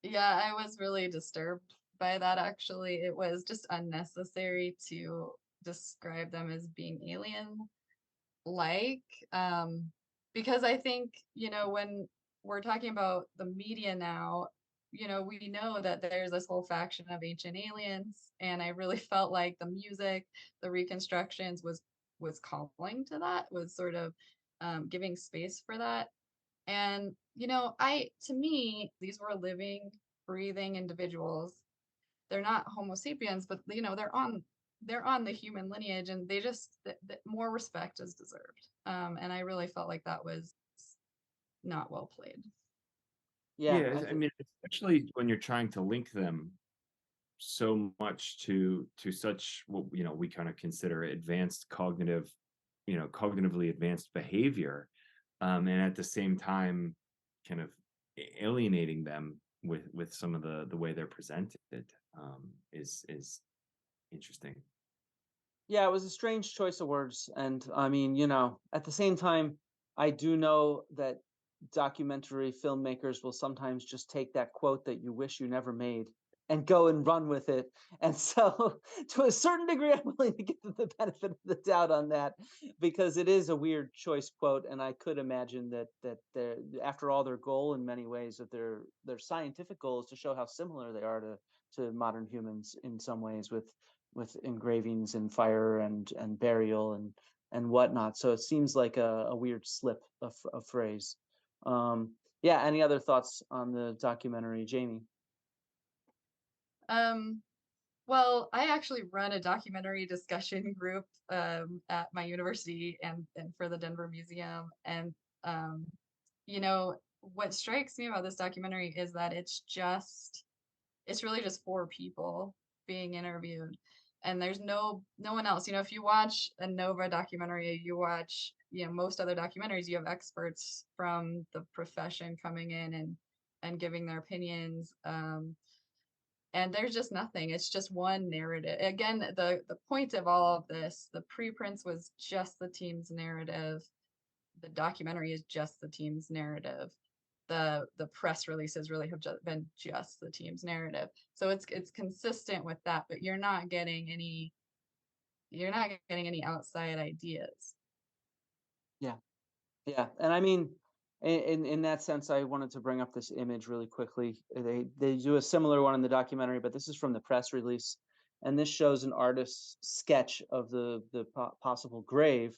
Yeah, I was really disturbed by that actually. It was just unnecessary to describe them as being alien like, because I think, when we're talking about the media now, we know that there's this whole faction of ancient aliens, and I really felt like the music, the reconstructions was calling to that, was sort of giving space for that. And, to me, these were living, breathing individuals. They're not Homo sapiens, but they're on the human lineage, and they just more respect is deserved. And I really felt like that was not well played. Yeah, yeah, I mean, especially when you're trying to link them so much to such what we kind of consider advanced cognitively advanced behavior, and at the same time kind of alienating them with some of the way they're presented, is interesting. yeah, it was a strange choice of words. And I mean, at the same time, I do know that documentary filmmakers will sometimes just take that quote that you wish you never made and go and run with it. And so, to a certain degree, I'm willing to give them the benefit of the doubt on that, because it is a weird choice quote. And I could imagine that they're, after all, their goal in many ways, of their scientific goal is to show how similar they are to modern humans in some ways, with engravings and fire and burial and whatnot. So it seems like a weird slip of phrase. Yeah. Any other thoughts on the documentary, Jamie? Um, well, I actually run a documentary discussion group at my university and for the Denver Museum. And what strikes me about this documentary is that it's really just four people being interviewed, and there's no one else. If you watch a Nova documentary, you watch most other documentaries, you have experts from the profession coming in and giving their opinions. and there's just nothing. It's just one narrative. Again, the point of all of this, the preprints was just the team's narrative. The documentary is just the team's narrative. The press releases really have been just the team's narrative. So it's consistent with that, but you're not getting any outside ideas. Yeah. Yeah, and I mean, in that sense, I wanted to bring up this image really quickly. They do a similar one in the documentary, but this is from the press release, and this shows an artist's sketch of the possible grave.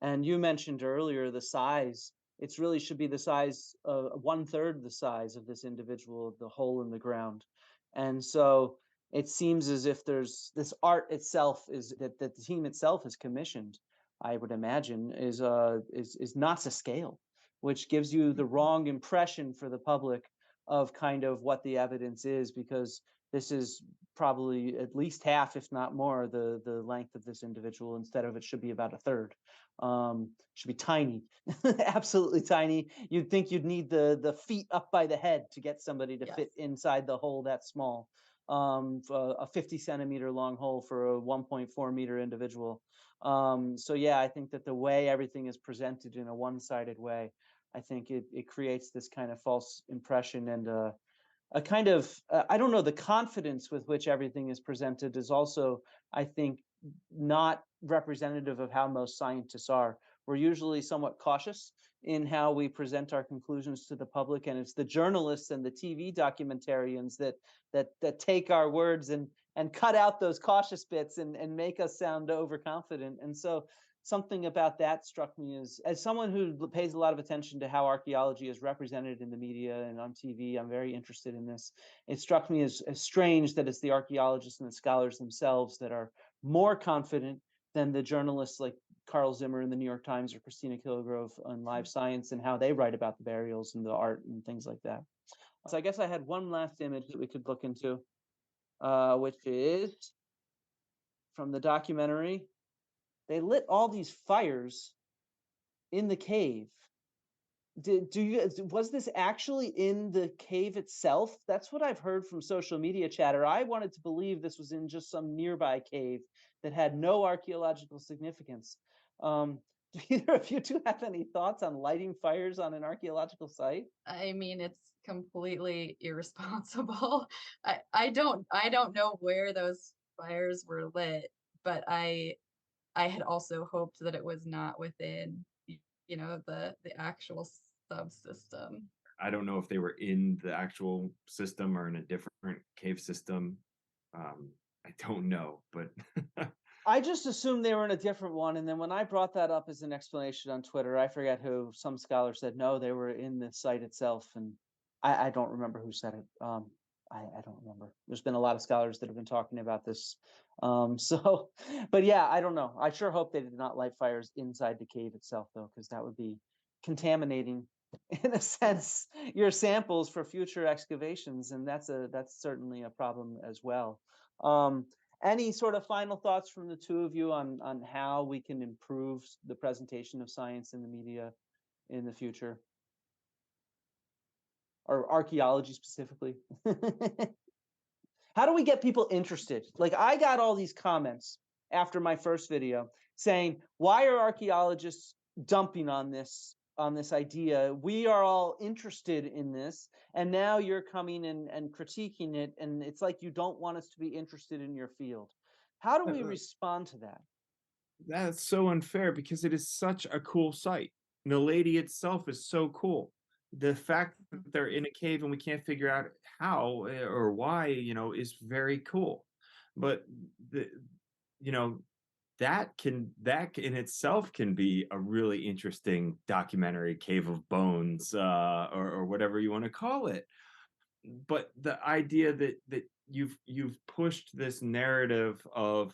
And you mentioned earlier the size. It's really should be the size of 1/3 the size of this individual, the hole in the ground. And so it seems as if there's this art itself is that the team itself has commissioned, I would imagine, is not to scale, which gives you the wrong impression for the public of kind of what the evidence is, because this is probably at least half, if not more, the length of this individual. Instead of it should be about a third. Should be tiny, absolutely tiny. You'd think you'd need the feet up by the head to get somebody to fit inside the hole that small. A 50 centimeter long hole for a 1.4 meter individual. So yeah, I think that the way everything is presented in a one-sided way, I think it creates this kind of false impression, and a kind of I don't know, the confidence with which everything is presented is also, I think, not representative of how most scientists are. We're usually somewhat cautious in how we present our conclusions to the public, and it's the journalists and the TV documentarians that take our words and cut out those cautious bits and make us sound overconfident. And so something about that struck me as someone who pays a lot of attention to how archaeology is represented in the media and on TV. I'm very interested in this. It struck me as strange that it's the archaeologists and the scholars themselves that are more confident than the journalists like Carl Zimmer in the New York Times or Christina Kilgrove on Live Science and how they write about the burials and the art and things like that. So I guess I had one last image that we could look into, which is from the documentary. They lit all these fires in the cave. Was this actually in the cave itself? That's what I've heard from social media chatter. I wanted to believe this was in just some nearby cave that had no archaeological significance. Do either of you two have any thoughts on lighting fires on an archaeological site? I mean, it's completely irresponsible. I don't know where those fires were lit, but I had also hoped that it was not within, the actual subsystem. I don't know if they were in the actual system or in a different cave system. I don't know, but I just assumed they were in a different one. And then when I brought that up as an explanation on Twitter, I forget who, some scholar said, no, they were in the site itself. And I don't remember who said it. I don't remember. There's been a lot of scholars that have been talking about this. But yeah, I don't know. I sure hope they did not light fires inside the cave itself, though, because that would be contaminating, in a sense, your samples for future excavations. And that's certainly a problem as well. Any sort of final thoughts from the two of you on how we can improve the presentation of science in the media in the future? Or archaeology specifically? How do we get people interested? Like, I got all these comments after my first video saying, why are archaeologists dumping on this idea? We are all interested in this, and now you're coming and critiquing it, and it's like you don't want us to be interested in your field. How do we respond to that? that's so unfair because it is such a cool site. Dinaledi itself is so cool. The fact that they're in a cave and we can't figure out how or why, is very cool. But the, you know, that in itself can be a really interesting documentary, Cave of Bones, or whatever you want to call it. But the idea that you've pushed this narrative of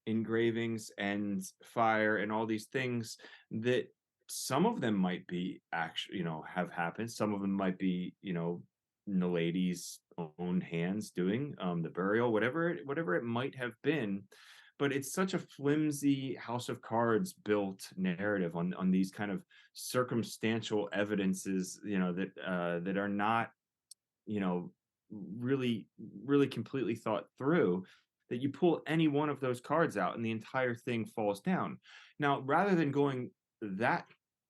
engravings and fire and all these things that some of them might be actually, have happened. Some of them might be, Naledi's own hands doing the burial, whatever it might have been. But it's such a flimsy house of cards built narrative on these kind of circumstantial evidences, that are not, really, really completely thought through, that you pull any one of those cards out and the entire thing falls down. Now, rather than going that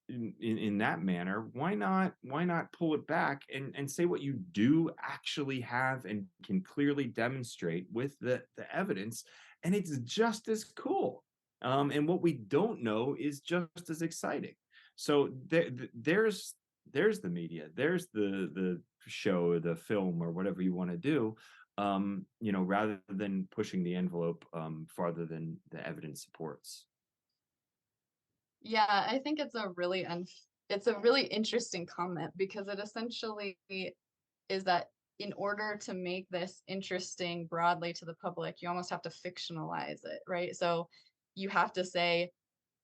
in that manner, why not pull it back and say what you do actually have and can clearly demonstrate with the evidence, and it's just as cool. And what we don't know is just as exciting. So there's the media, there's the show, the film, or whatever you want to do, rather than pushing the envelope farther than the evidence supports. Yeah, I think it's a really interesting comment, because it essentially is that in order to make this interesting broadly to the public, you almost have to fictionalize it, right? So you have to say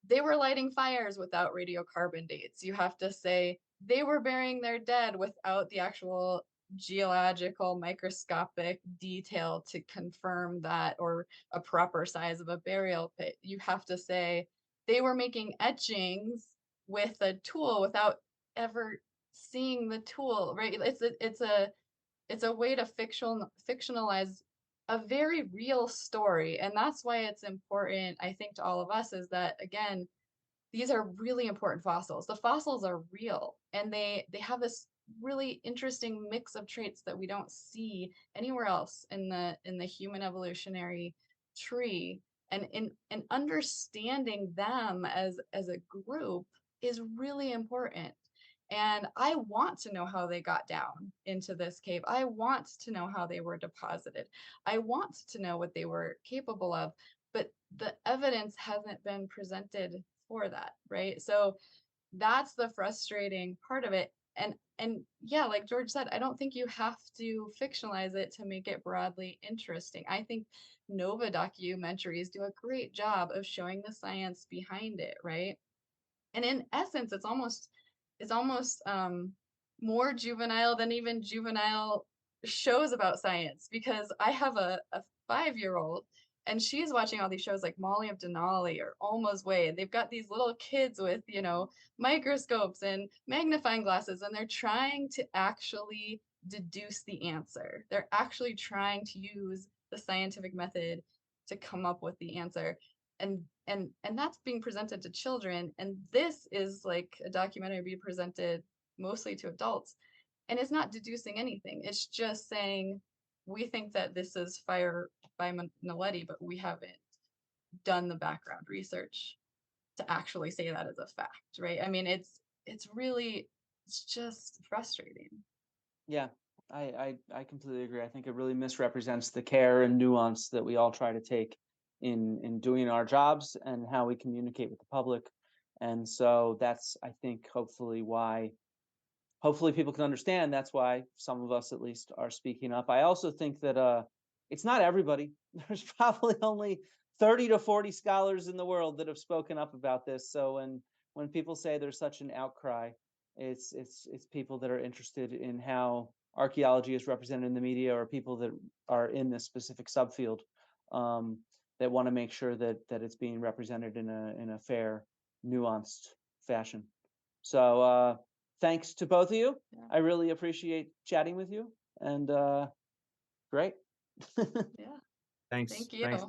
they were lighting fires without radiocarbon dates. You have to say they were burying their dead without the actual geological microscopic detail to confirm that, or a proper size of a burial pit. You have to say they were making etchings with a tool without ever seeing the tool, right? It's a way to fictionalize a very real story. And that's why it's important, I think, to all of us, is that, again, these are really important fossils. The fossils are real, and they have this really interesting mix of traits that we don't see anywhere else in the human evolutionary tree. And understanding them as a group is really important. And I want to know how they got down into this cave. I want to know how they were deposited. I want to know what they were capable of, but the evidence hasn't been presented for that, right? So that's the frustrating part of it. And yeah, like George said, I don't think you have to fictionalize it to make it broadly interesting. I think Nova documentaries do a great job of showing the science behind it, right? And in essence, it's almost more juvenile than even juvenile shows about science, because I have a 5-year-old, and she's watching all these shows like Molly of Denali or Alma's Way, and they've got these little kids with, microscopes and magnifying glasses, and they're trying to actually deduce the answer. They're actually trying to use the scientific method to come up with the answer. And that's being presented to children, and this is like a documentary being presented mostly to adults, and it's not deducing anything. It's just saying we think that this is fire by Naledi, but we haven't done the background research to actually say that as a fact, right? I mean, it's just frustrating. Yeah, I completely agree. I think it really misrepresents the care and nuance that we all try to take in doing our jobs and how we communicate with the public. And so that's, I think, hopefully people can understand. That's why some of us at least are speaking up. I also think that it's not everybody. There's probably only 30 to 40 scholars in the world that have spoken up about this. So when people say there's such an outcry, it's people that are interested in how archaeology is represented in the media, or people that are in this specific subfield, that want to make sure that it's being represented in a fair, nuanced fashion. So thanks to both of you. Yeah. I really appreciate chatting with you, and great. Yeah. Thanks. Thank you. Thanks.